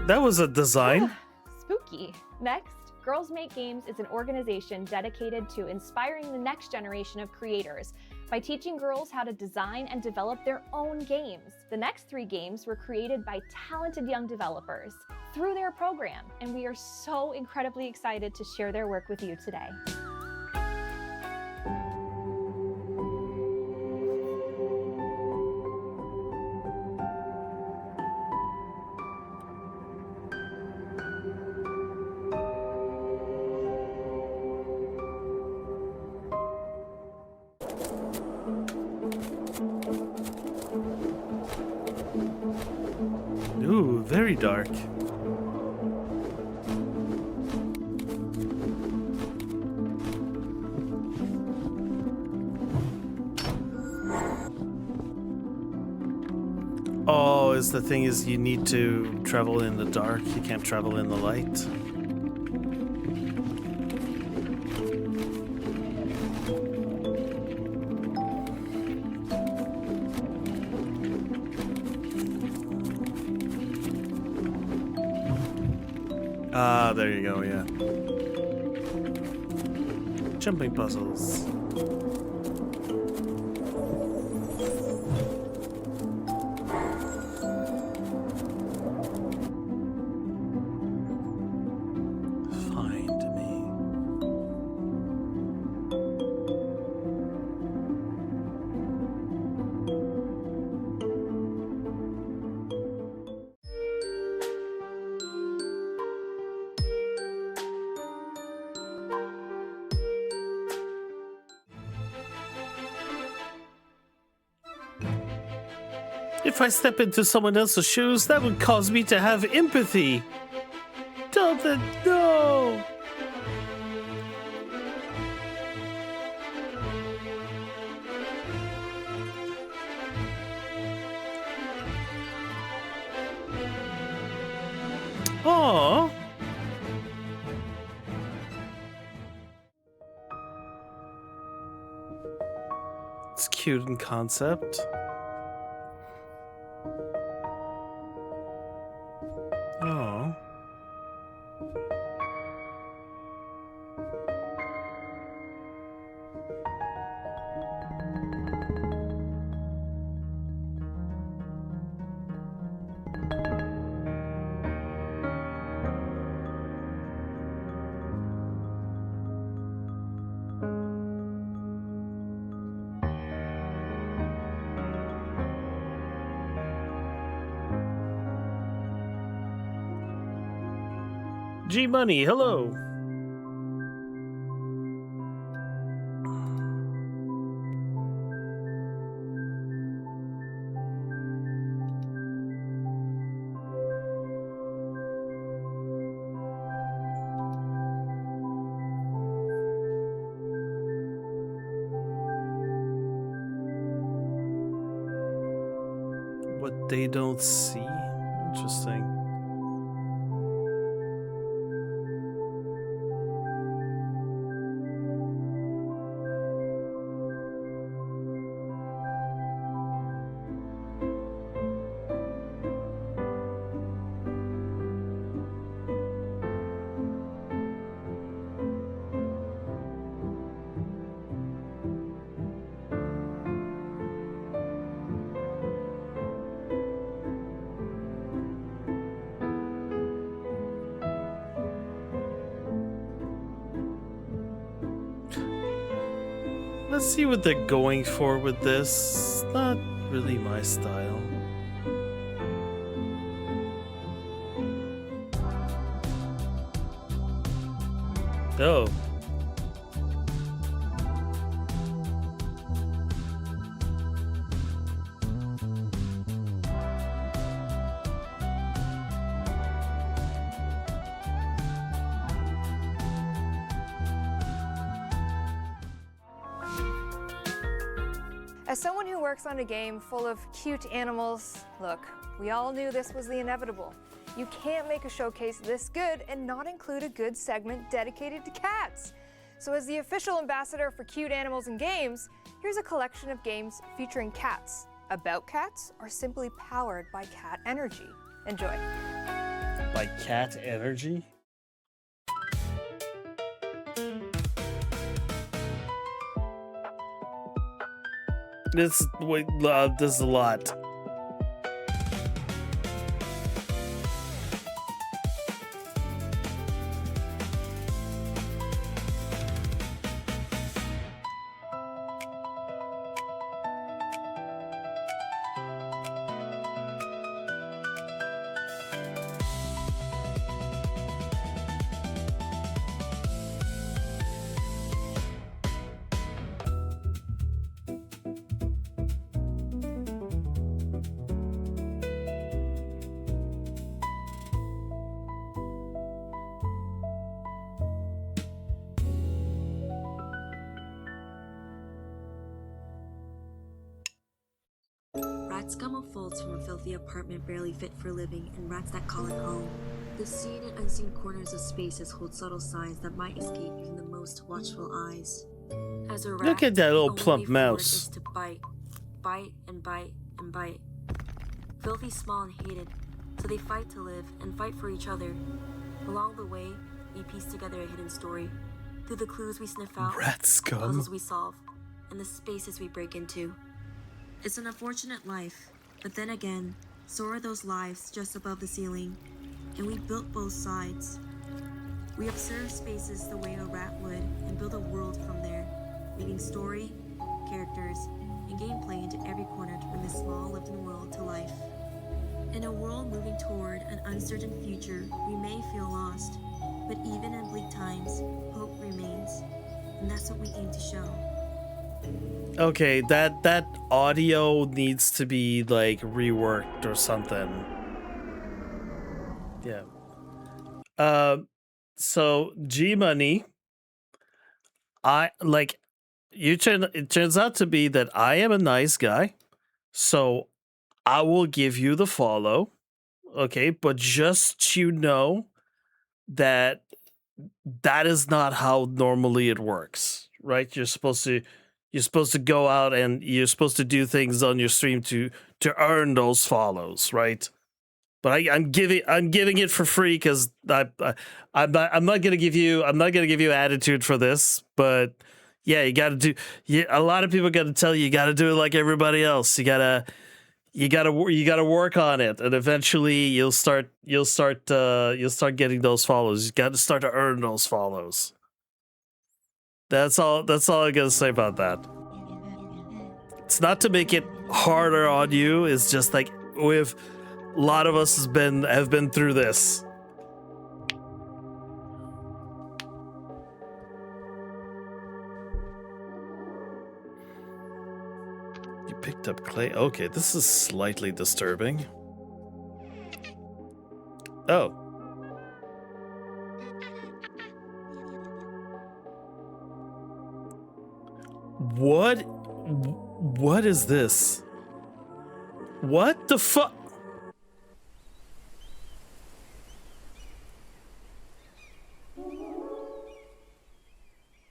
That was a design.
Spooky. Next, Girls Make Games is an organization dedicated to inspiring the next generation of creators by teaching girls how to design and develop their own games. The next 3 games were created by talented young developers through their program, and we are so incredibly excited to share their work with you today.
very dark. Oh, is the thing is you need to travel in the dark. You can't travel in the light. Ah, there you go, yeah. Jumping puzzles. Find me. If I step into someone else's shoes, that would cause me to have empathy. Don't that no. Aww. It's cute in concept. Oh. G Money, hello. What they don't see? Interesting. Let's see what they're going for with this. Not really my style. Oh.
As someone who works on a game full of cute animals, look, we all knew this was the inevitable. You can't make a showcase this good and not include a good segment dedicated to cats. So as the official ambassador for cute animals in games, here's a collection of games featuring cats, about cats, or simply powered by cat energy. Enjoy.
By cat energy? This is a lot.
rat scum unfolds from a filthy apartment barely fit for living and rats that call it home. The seen and unseen corners of spaces hold subtle signs that might escape even the most watchful eyes. As a rat,
Look at that little
only
plump
way forward
mouse.
is to bite, bite and bite and bite. Filthy, small, and hated, so they fight to live and fight for each other. Along the way, we piece together a hidden story. Through the clues we sniff out,
Rat
the
scum.
puzzles we solve, and the spaces we break into. It's an unfortunate life, but then again, so are those lives just above the ceiling, and we built both sides. We observe spaces the way a rat would and build a world from there, weaving story, characters, and gameplay into every corner to bring this small lived-in world to life. In a world moving toward an uncertain future, we may feel lost, but even in bleak times, hope remains, and that's what we aim to show.
Okay, that audio needs to be like reworked or something. Yeah. So G Money, it turns out to be that I am a nice guy, so I will give you the follow. Okay, but just you know that is not how normally it works, right? You're supposed to go out and you're supposed to do things on your stream to earn those follows, right? But I'm giving it for free because I'm not gonna give you attitude for this. But yeah, you got to do. Yeah, a lot of people got to tell you got to do it like everybody else. You gotta work on it, and eventually you'll start getting those follows. You got to start to earn those follows. That's all I gotta say about that. It's not to make it harder on you. It's just like a lot of us have been through this. You picked up clay. Okay, this is slightly disturbing. Oh. What is this? What the fuck?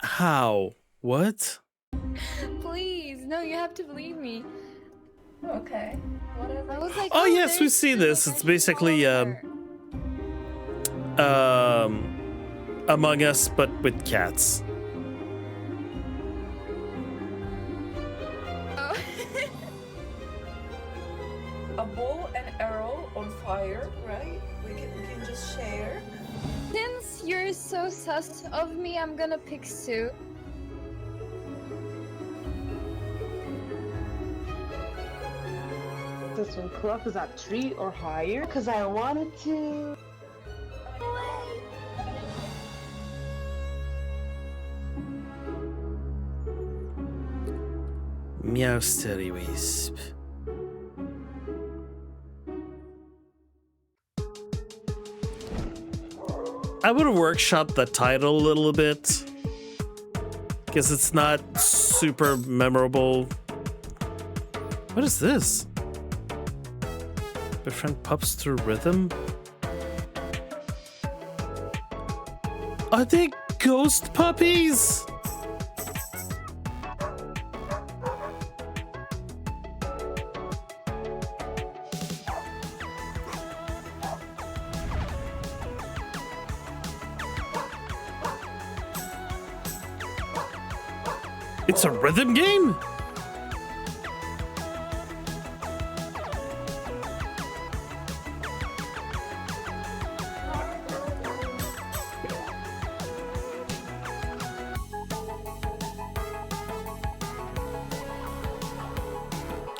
How? What?
Please, no, you have to believe me.
Okay. Whatever.
I was like,
Oh yes, we see this. It's basically Among Us, but with cats.
Oh.
A bow and arrow on fire, right? We can just share.
Since you're so sus of me, I'm gonna pick Sue.
This one clock is at 3 or higher because I wanted to.
Meowstery Wisp. I would have workshopped the title a little bit because it's not super memorable. What is this? Befriend pups through rhythm? Are they ghost puppies? It's a rhythm game?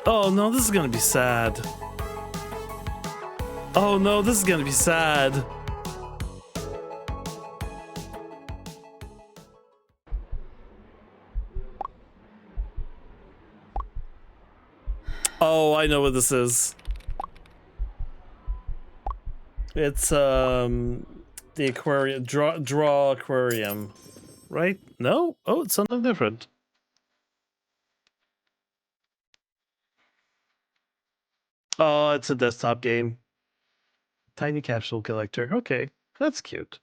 Oh no, this is gonna be sad. Oh no, this is gonna be sad. Oh, I know what this is. It's the aquarium, draw aquarium, right? No? Oh, it's something different. Oh, it's a desktop game. Tiny capsule collector. Okay, that's cute.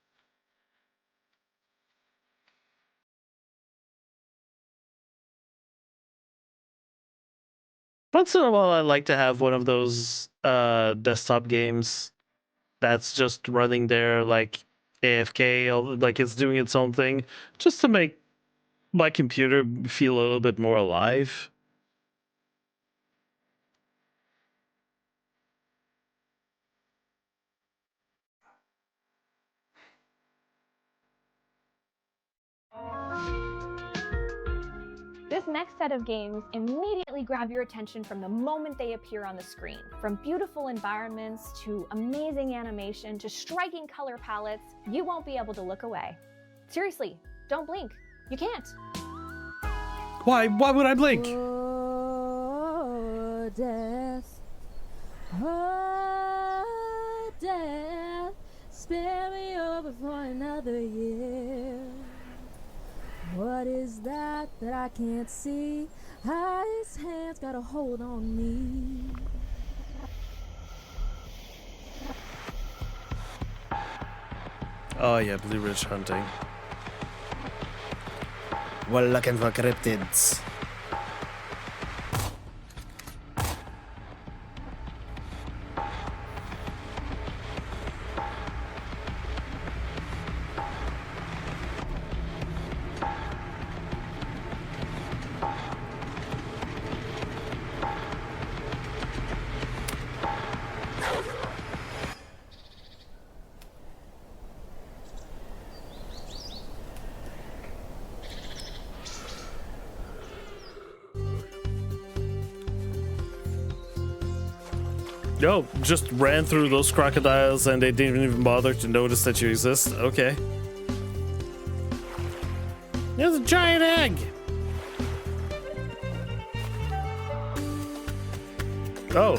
Once in a while, I like to have one of those desktop games that's just running there like AFK, like it's doing its own thing, just to make my computer feel a little bit more alive.
This next set of games immediately grab your attention from the moment they appear on the screen. From beautiful environments to amazing animation to striking color palettes, you won't be able to look away. Seriously, don't blink. You can't.
Why? Why would I blink?
Oh, death. Oh, death. Spare me over for another year. What is that I can't see? His hands got a hold on me.
Oh yeah, Blue Ridge hunting. We're looking for cryptids. No, just ran through those crocodiles and they didn't even bother to notice that you exist. Okay. There's a giant egg! Oh.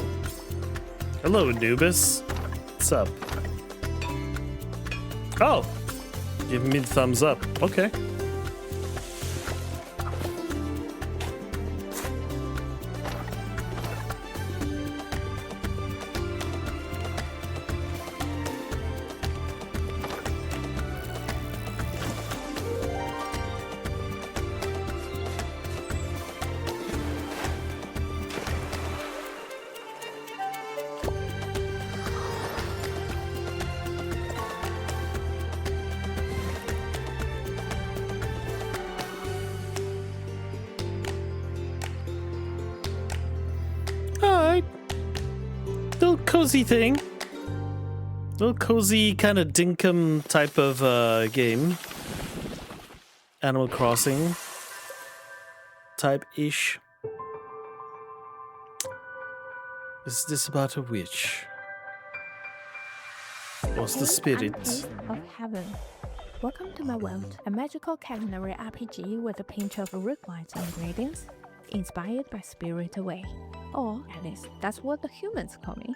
Hello, Anubis. What's up? Oh. Giving me the thumbs up. Okay. Cozy thing. Little cozy kind of dinkum type of game. Animal Crossing type-ish. Is this about a witch? What's the spirit?
Taste of heaven. Welcome to my world, a magical culinary RPG with a pinch of root-wise ingredients, inspired by Spirit Away. Or at least that's what the humans call me.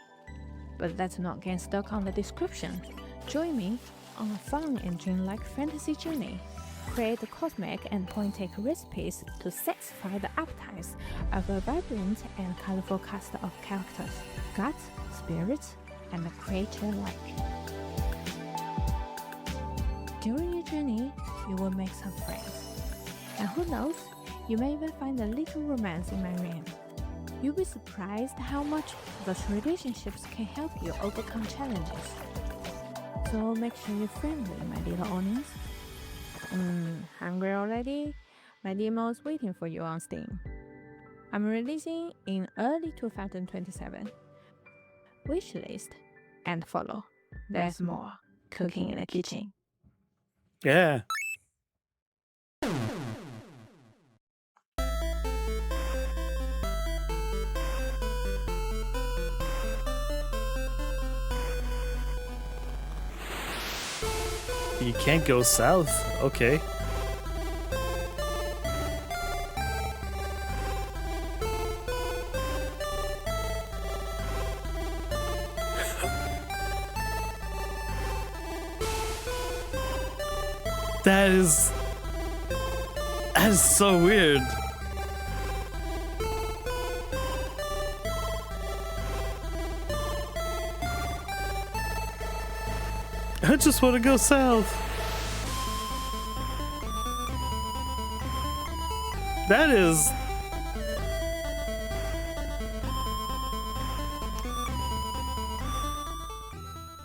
But let's not get stuck on the description. Join me on a fun and dreamlike fantasy journey. Create cosmic and poetic recipes to satisfy the appetites of a vibrant and colorful cast of characters, gods, spirits, and creature alike. During your journey, you will make some friends. And who knows, you may even find a little romance in my reign. You'll be surprised how much those relationships can help you overcome challenges. So make sure you're friendly, my little audience. Hungry already? My demo's waiting for you on Steam. I'm releasing in early 2027. Wishlist and follow. There's more cooking in the kitchen.
Yeah. You can't go south. Okay. That is so weird. I just want to go south. That is...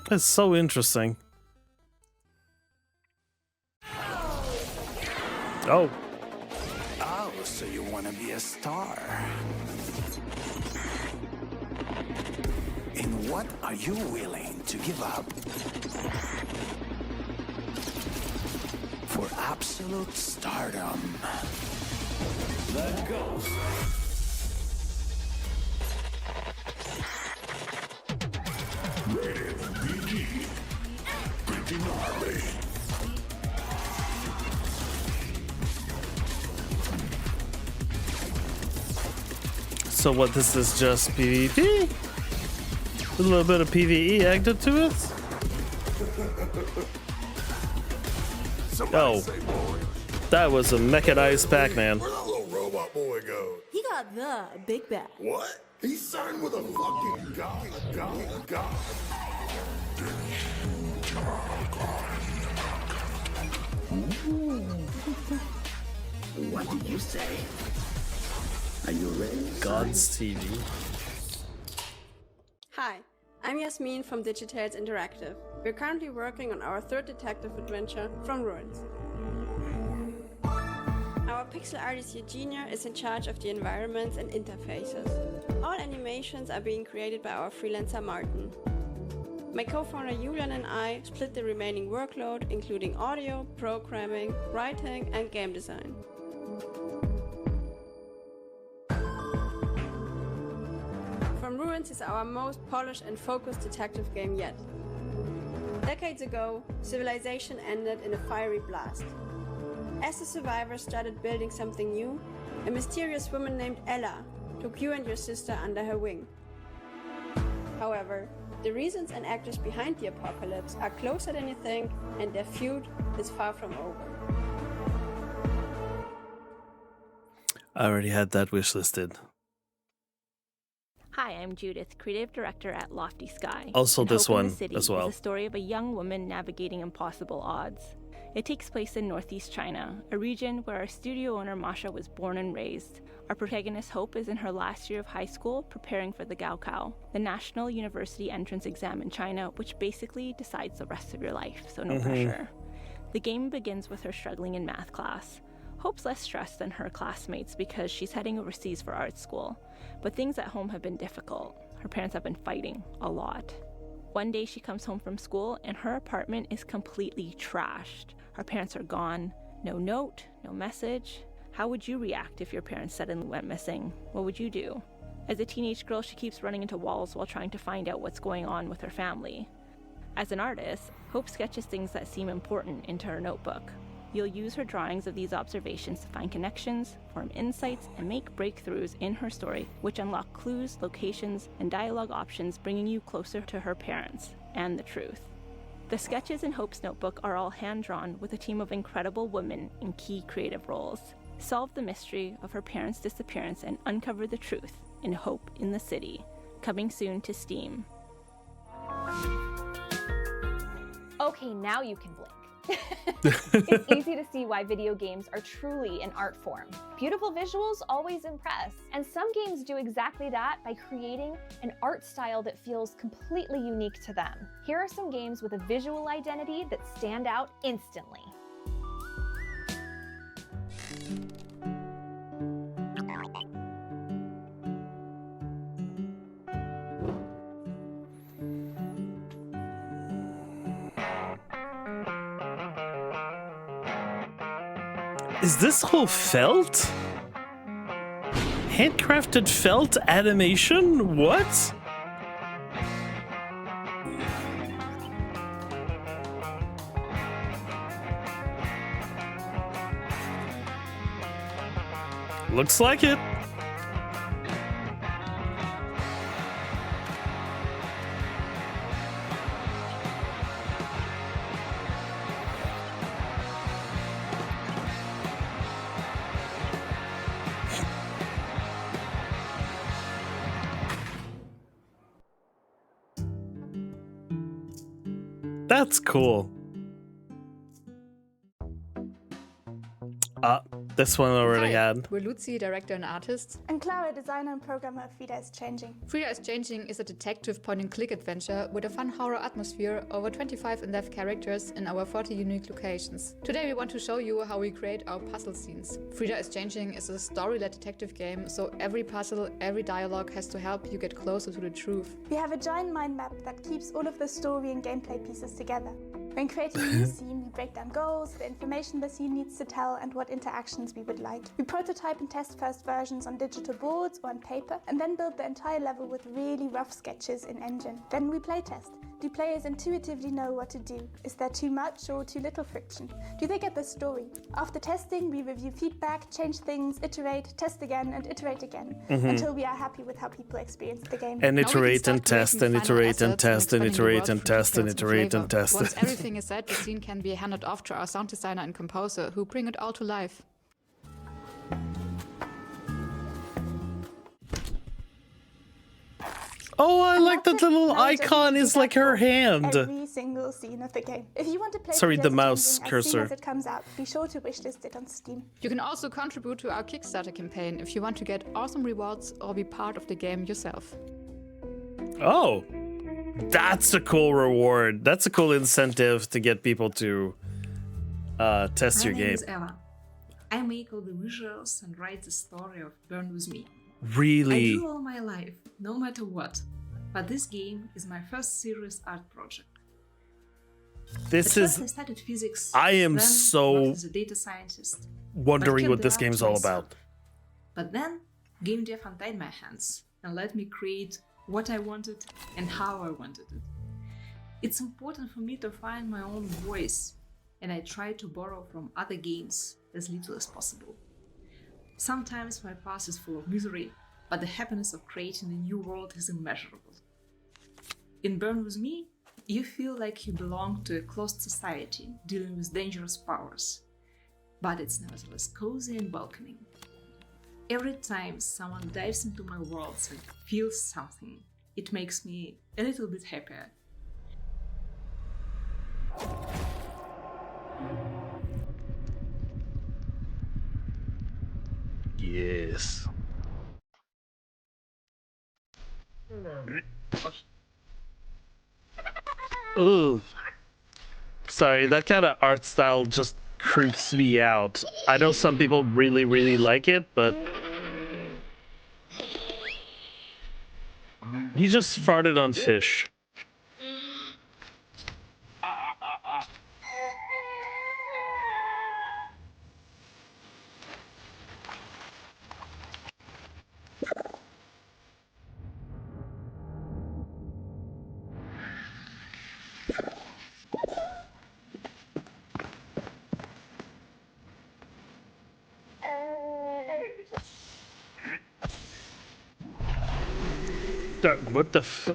That's so interesting. Oh.
Oh, so you want to be a star? And what are you willing to give up for absolute stardom? Let go. Rated PG. Pretty gnarly.
So what, this is just PvP? A little bit of PvE added to it? Oh. That was a mechanized Pac-Man.
Where'd that little robot boy go?
He got the big bag.
What? He signed with a fucking god.
What did you say? Are you ready?
God's TV.
Hi, I'm Yasmin from Digitales Interactive. We're currently working on our third detective adventure, From Ruins. Our pixel artist Eugenia is in charge of the environments and interfaces. All animations are being created by our freelancer Martin. My co-founder Julian and I split the remaining workload, including audio, programming, writing, and game design. From Ruins is our most polished and focused detective game yet. Decades ago, civilization ended in a fiery blast. As the survivors started building something new, a mysterious woman named Ella took you and your sister under her wing. However, the reasons and actors behind the apocalypse are closer than you think, and their feud is far from over.
I already had that wish listed.
Hi, I'm Judith, creative director at Lofty Sky.
Also
And
this
Hope in
one
the City
as well.
is a story of a young woman navigating impossible odds. It takes place in northeast China, a region where our studio owner Masha was born and raised. Our protagonist Hope is in her last year of high school, preparing for the Gaokao, the national university entrance exam in China, which basically decides the rest of your life, so no pressure. The game begins with her struggling in math class. Hope's less stressed than her classmates because she's heading overseas for art school, but things at home have been difficult. Her parents have been fighting a lot. One day she comes home from school and her apartment is completely trashed. Her parents are gone, no note, no message. How would you react if your parents suddenly went missing? What would you do? As a teenage girl, she keeps running into walls while trying to find out what's going on with her family. As an artist, Hope sketches things that seem important into her notebook. You'll use her drawings of these observations to find connections, form insights, and make breakthroughs in her story, which unlock clues, locations, and dialogue options, bringing you closer to her parents and the truth. The sketches in Hope's notebook are all hand-drawn with a team of incredible women in key creative roles. Solve the mystery of her parents' disappearance and uncover the truth in Hope in the City. Coming soon to Steam.
Okay, now you can blink. It's easy to see why video games are truly an art form. Beautiful visuals always impress, and some games do exactly that by creating an art style that feels completely unique to them. Here are some games with a visual identity that stand out instantly.
Is this whole felt? Handcrafted felt animation? What? Looks like it. That's cool. This one already had.
We're Lucy, director and artist.
And Clara, designer and programmer of Frida is Changing.
Frida is Changing is a detective point-and-click adventure with a fun horror atmosphere, over 25 in-depth characters in our 40 unique locations. Today we want to show you how we create our puzzle scenes. Frida is Changing is a story-led detective game, so every puzzle, every dialogue has to help you get closer to the truth.
We have a giant mind map that keeps all of the story and gameplay pieces together. When creating a new scene, we break down goals, the information the scene needs to tell, and what interactions we would like. We prototype and test first versions on digital boards or on paper, and then build the entire level with really rough sketches in Engine. Then we playtest. Do players intuitively know what to do? Is there too much or too little friction? Do they get the story? After testing, we review feedback, change things, iterate, test again, and iterate again, until we are happy with how people experience the game.
And iterate and test and iterate and test and iterate and test and iterate and test.
Once everything is set, the scene can be handed off to our sound designer and composer, who bring it all to life.
Oh, I like that the little icon is like her hand.
Every single scene of the game. If you want to play
Sorry, the
Frida is
mouse
Changing
cursor.
as soon as it comes out, be sure to wishlist it on Steam.
You can also contribute to our Kickstarter campaign if you want to get awesome rewards or be part of the game yourself.
Oh, that's a cool reward. That's a cool incentive to get people to test your
My name
game.
is Ella. I make all the visuals and write the story of Burn With Me.
Really?
I drew all my life, no matter what. But this game is my first serious art project.
This
At
is.
first I studied physics.
I am
then
so
worked as a data scientist.
wondering
but
what
kept
this
the art
game's
to
all
myself.
about.
But then game dev untied my hands and let me create what I wanted and how I wanted it. It's important for me to find my own voice, and I try to borrow from other games as little as possible. Sometimes my past is full of misery, but the happiness of creating a new world is immeasurable. In Burn With Me, you feel like you belong to a closed society dealing with dangerous powers, but it's nevertheless cozy and welcoming. Every time someone dives into my worlds and feels something, it makes me a little bit happier.
Yes. Ugh. Sorry, that kind of art style just creeps me out. I know some people really, really like it, but he just farted on fish. What the f?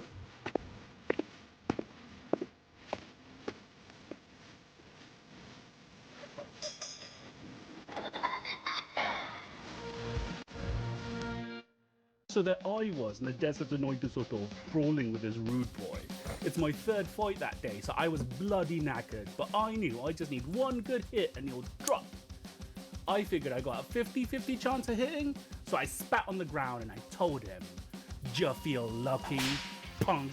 So there I was in the desert of Noita Soto, brawling with this rude boy. It's my third fight that day, so I was bloody knackered, but I knew I just need one good hit and he'll drop. I figured I got a 50-50 chance of hitting, so I spat on the ground and I told him, "Ya feel lucky, punk."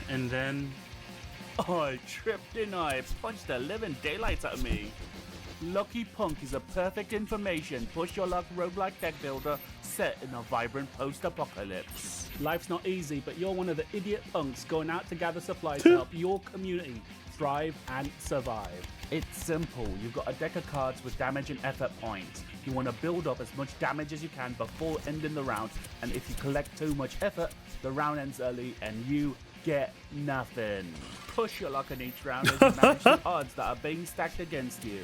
And then I tripped and I punched the living daylights out of me. Lucky Punk is a perfect information push your luck roguelike deck builder set in a vibrant post-apocalypse. Life's not easy, but you're one of the idiot punks going out to gather supplies to help your community thrive and survive. It's simple. You've got a deck of cards with damage and effort points. You want to build up as much damage as you can before ending the round, and if you collect too much effort, the round ends early and you get nothing. Push your luck in each round as you manage the odds that are being stacked against you.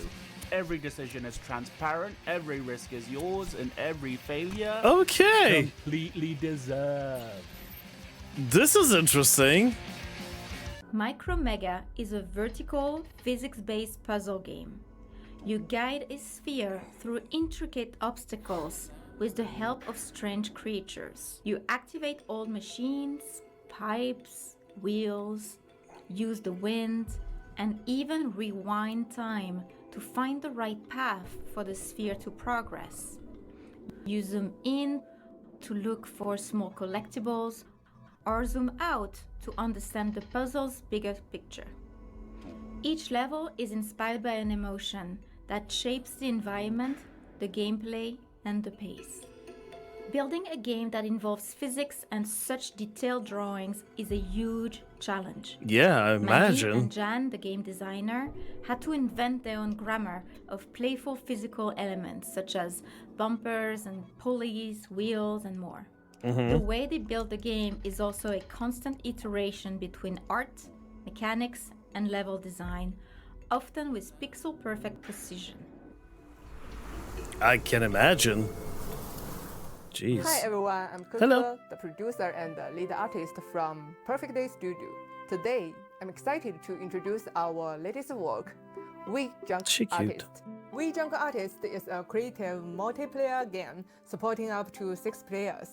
Every decision is transparent, every risk is yours, and every failure completely deserved.
This is interesting.
Micro Mega is a vertical, physics-based puzzle game. You guide a sphere through intricate obstacles with the help of strange creatures. You activate old machines, pipes, wheels, use the wind, and even rewind time to find the right path for the sphere to progress. You zoom in to look for small collectibles, or zoom out to understand the puzzle's bigger picture. Each level is inspired by an emotion that shapes the environment, the gameplay, and the pace. Building a game that involves physics and such detailed drawings is a huge challenge.
Yeah, I
Maggie
imagine.
and Jan, the game designer, had to invent their own grammar of playful physical elements such as bumpers and pulleys, wheels, and more. The way they build the game is also a constant iteration between art, mechanics, and level design, often with pixel-perfect precision.
I can imagine. Jeez.
Hi everyone, I'm
Hello.
Khalior, the producer and the lead artist from Perfect Day Studio. Today, I'm excited to introduce our latest work, We Junk
She cute.
Artist. We Junk Artist is a creative multiplayer game supporting up to 6 players.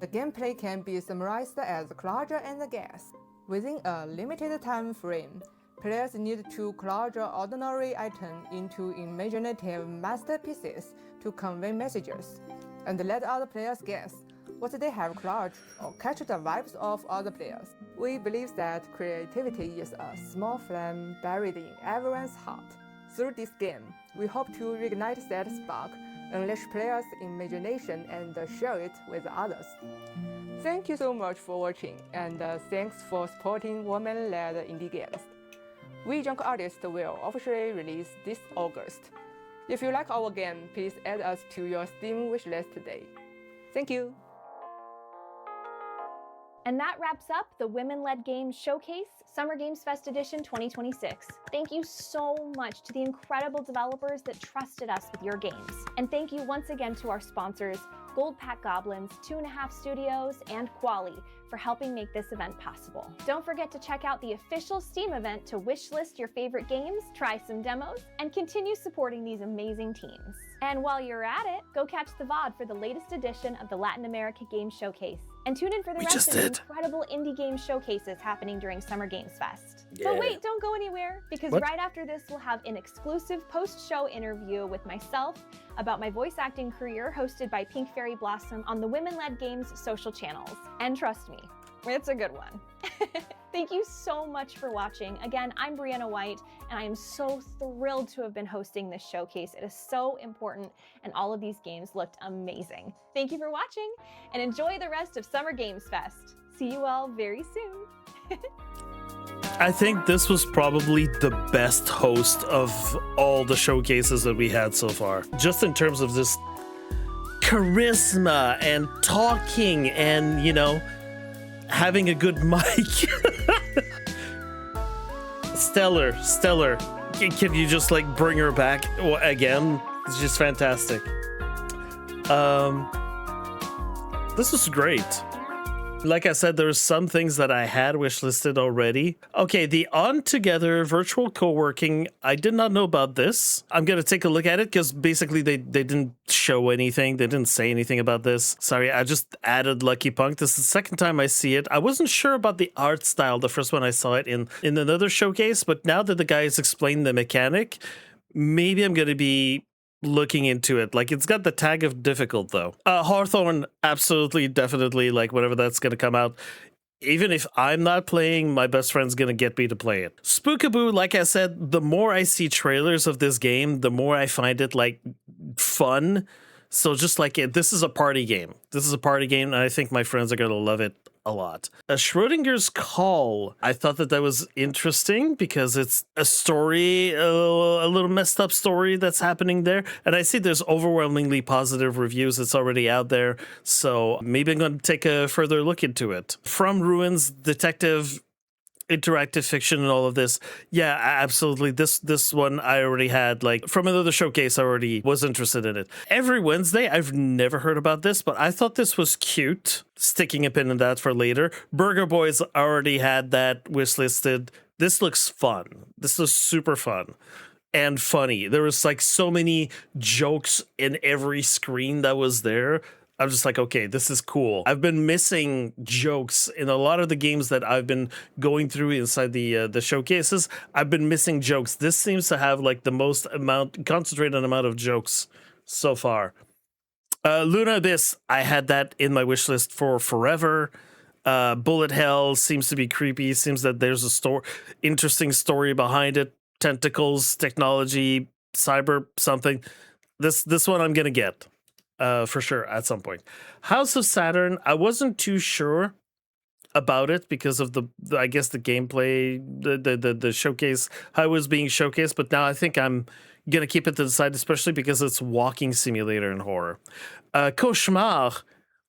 The gameplay can be summarized as collage and guess. Within a limited time frame, players need to collage ordinary items into imaginative masterpieces to convey messages, and let other players guess what they have collaged or catch the vibes of other players. We believe that creativity is a small flame buried in everyone's heart. Through this game, we hope to reignite that spark, unleash players' imagination, and share it with others. Thank you so much for watching, and thanks for supporting women-led indie games. We Junk Artist will officially release this August. If you like our game, please add us to your Steam wishlist today. Thank you!
And that wraps up the Women-Led Games Showcase Summer Games Fest Edition 2026. Thank you so much to the incredible developers that trusted us with your games. And thank you once again to our sponsors, Gold Pack Goblins, 2.5 Studios, and Quali for helping make this event possible. Don't forget to check out the official Steam event to wishlist your favorite games, try some demos, and continue supporting these amazing teams. And while you're at it, go catch the VOD for the latest edition of the Latin America Games Showcase. And tune in for the rest of the incredible indie game showcases happening during Summer Games Fest. But wait, don't go anywhere, because right after this we'll have an exclusive post-show interview with myself about my voice acting career hosted by Pink Fairy Blossom on the Women-Led Games social channels. And trust me, it's a good one. Thank you so much for watching. Again, I'm Brianna White, and I am so thrilled to have been hosting this showcase. It is so important, and all of these games looked amazing. Thank you for watching, and enjoy the rest of Summer Games Fest. See you all very soon.
I think this was probably the best host of all the showcases that we had so far. Just in terms of this charisma and talking and, you know, having a good mic. Stellar. Can you just like bring her back again? It's just fantastic. This was great. Like I said, there's some things that I had wishlisted already. Okay, the On Together virtual co-working, I did not know about this. I'm going to take a look at it because basically they didn't show anything. They didn't say anything about this. Sorry, I just added Lucky Punk. This is the second time I see it. I wasn't sure about the art style the first one I saw it in another showcase, but now that the guys explained the mechanic, maybe I'm going to be looking into it. Like, it's got the tag of difficult though. Hawthorne, absolutely, definitely, like whenever that's gonna come out. Even if I'm not playing, my best friend's gonna get me to play it. Spookaboo, like I said, the more I see trailers of this game, the more I find it like fun. So just like this is a party game. This is a party game, and I think my friends are gonna love it a lot. A Schrodinger's Call. I thought that was interesting because it's a story, a little messed up story that's happening there. And I see there's overwhelmingly positive reviews. It's already out there. So maybe I'm going to take a further look into it. From Ruins, detective, interactive fiction and all of this. Yeah, absolutely. This one I already had, like from another showcase, I already was interested in it. Every Wednesday, I've never heard about this, but I thought this was cute. Sticking a pin in that for later. Burger Boys already had that wishlisted. This looks fun. This is super fun and funny. There was like so many jokes in every screen that was there. I'm just like, okay, this is cool. I've been missing jokes in a lot of the games that I've been going through inside the showcases. I've been missing jokes. This seems to have like the most concentrated amount of jokes so far. Luna Abyss, I had that in my wish list for forever. Bullet Hell seems to be creepy. Seems that there's a interesting story behind it. Tentacles, technology, cyber something. This one I'm gonna get for sure at some point. House of Saturn, I wasn't too sure about it because of the I guess the gameplay, the showcase, how it was being showcased. But now I think I'm gonna keep it to the side, especially because it's walking simulator and horror. Cauchemar.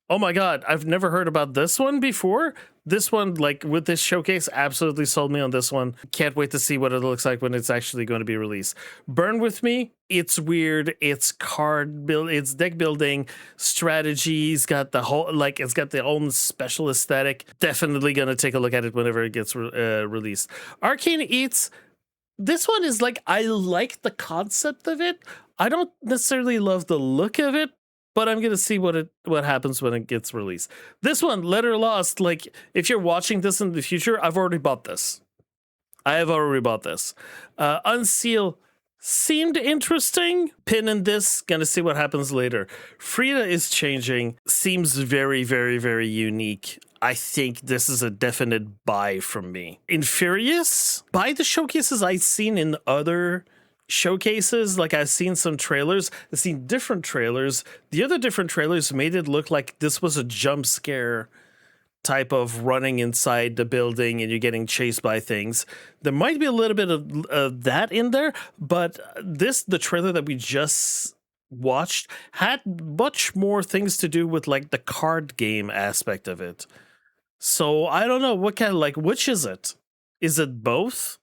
Oh my god, I've never heard about this one before. This one, like with this showcase, absolutely sold me on this one. Can't wait to see what it looks like when it's actually going to be released. Burn With Me, it's weird. It's it's deck building, strategies, got the whole, like it's got the own special aesthetic. Definitely gonna take a look at it whenever it gets released. Arcane Eats, this one is like, I like the concept of it. I don't necessarily love the look of it, but I'm gonna see what happens when it gets released. This one, Letter Lost, like if you're watching this in the future, I've already bought this. I have already bought this. Unseal seemed interesting. Pin in this, gonna see what happens later. Frida is changing, seems very, very, very unique. I think this is a definite buy from me. Infurious, by the showcases I've seen in other showcases, like I've seen some trailers, I've seen different trailers. The other different trailers made it look like this was a jump scare type of running inside the building and you're getting chased by things. There might be a little bit of that in there, but the trailer that we just watched had much more things to do with like the card game aspect of it. So I don't know what kind of, like, which is it? Is it both?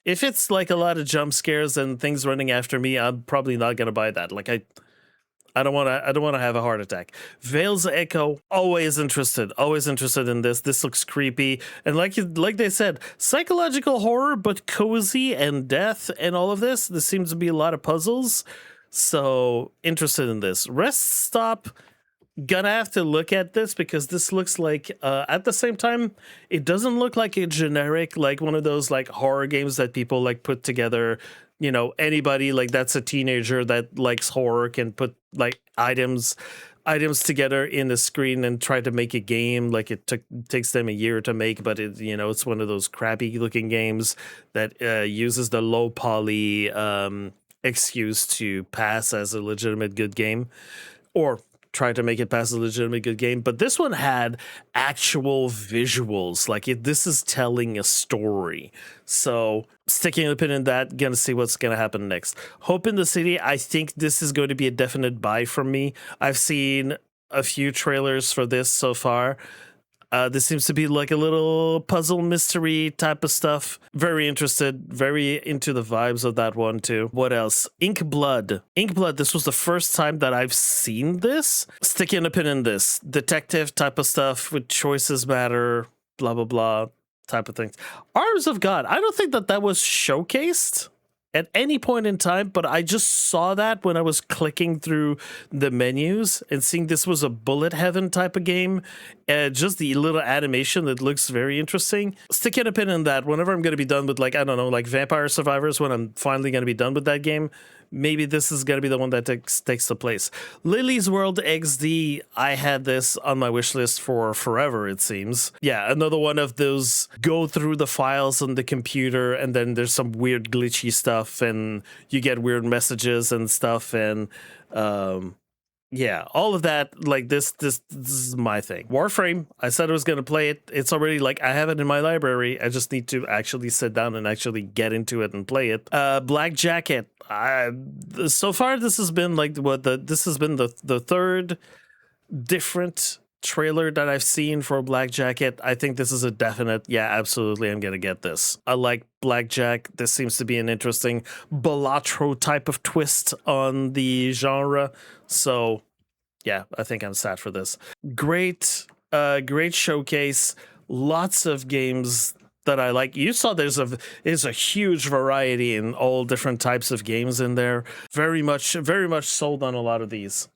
If it's like a lot of jump scares and things running after me, I'm probably not gonna buy that. Like I don't want to have a heart attack. Veil's Echo, always interested in this. This looks creepy, and like they said, psychological horror, but cozy and death and all of this. There seems to be a lot of puzzles, so interested in this. Rest Stop. Gonna have to look at this because this looks like at the same time it doesn't look like a generic, like one of those like horror games that people like put together. You know, anybody like that's a teenager that likes horror can put like items together in a screen and try to make a game. Like it takes them a year to make, but it's one of those crappy looking games that uses the low poly excuse to pass as a legitimate good game, or trying to make it past a legitimate good game. But this one had actual visuals. Like this is telling a story. So sticking a pin in that, gonna see what's gonna happen next. Hope in the City, I think this is going to be a definite buy from me. I've seen a few trailers for this so far. This seems to be like a little puzzle mystery type of stuff. Very interested, very into the vibes of that one too. What else? Ink Blood, this was the first time that I've seen this. Sticking a pin in this. Detective type of stuff with choices matter, blah, blah, blah type of things. Arms of God, I don't think that was showcased at any point in time, but I just saw that when I was clicking through the menus and seeing this was a bullet heaven type of game. Just the little animation that looks very interesting. Sticking a pin in that whenever I'm going to be done with, like, I don't know, like Vampire Survivors, when I'm finally going to be done with that game, maybe this is going to be the one that takes the place. Lily's World XD, I had this on my wish list for forever, it seems. Yeah, another one of those go through the files on the computer and then there's some weird glitchy stuff and you get weird messages and stuff, and yeah, all of that. Like this is my thing. Warframe, I said I was going to play it. It's already, like, I have it in my library. I just need to actually sit down and actually get into it and play it. Black Jacket, so far this has been like the third different trailer that I've seen for Black Jacket. I think this is a definite, yeah, absolutely, I'm gonna get this. I like Blackjack. This seems to be an interesting Balatro type of twist on the genre. So yeah, I think I'm sad for this. Great showcase. Lots of games that I like. You saw there's a huge variety in all different types of games in there. Very much sold on a lot of these.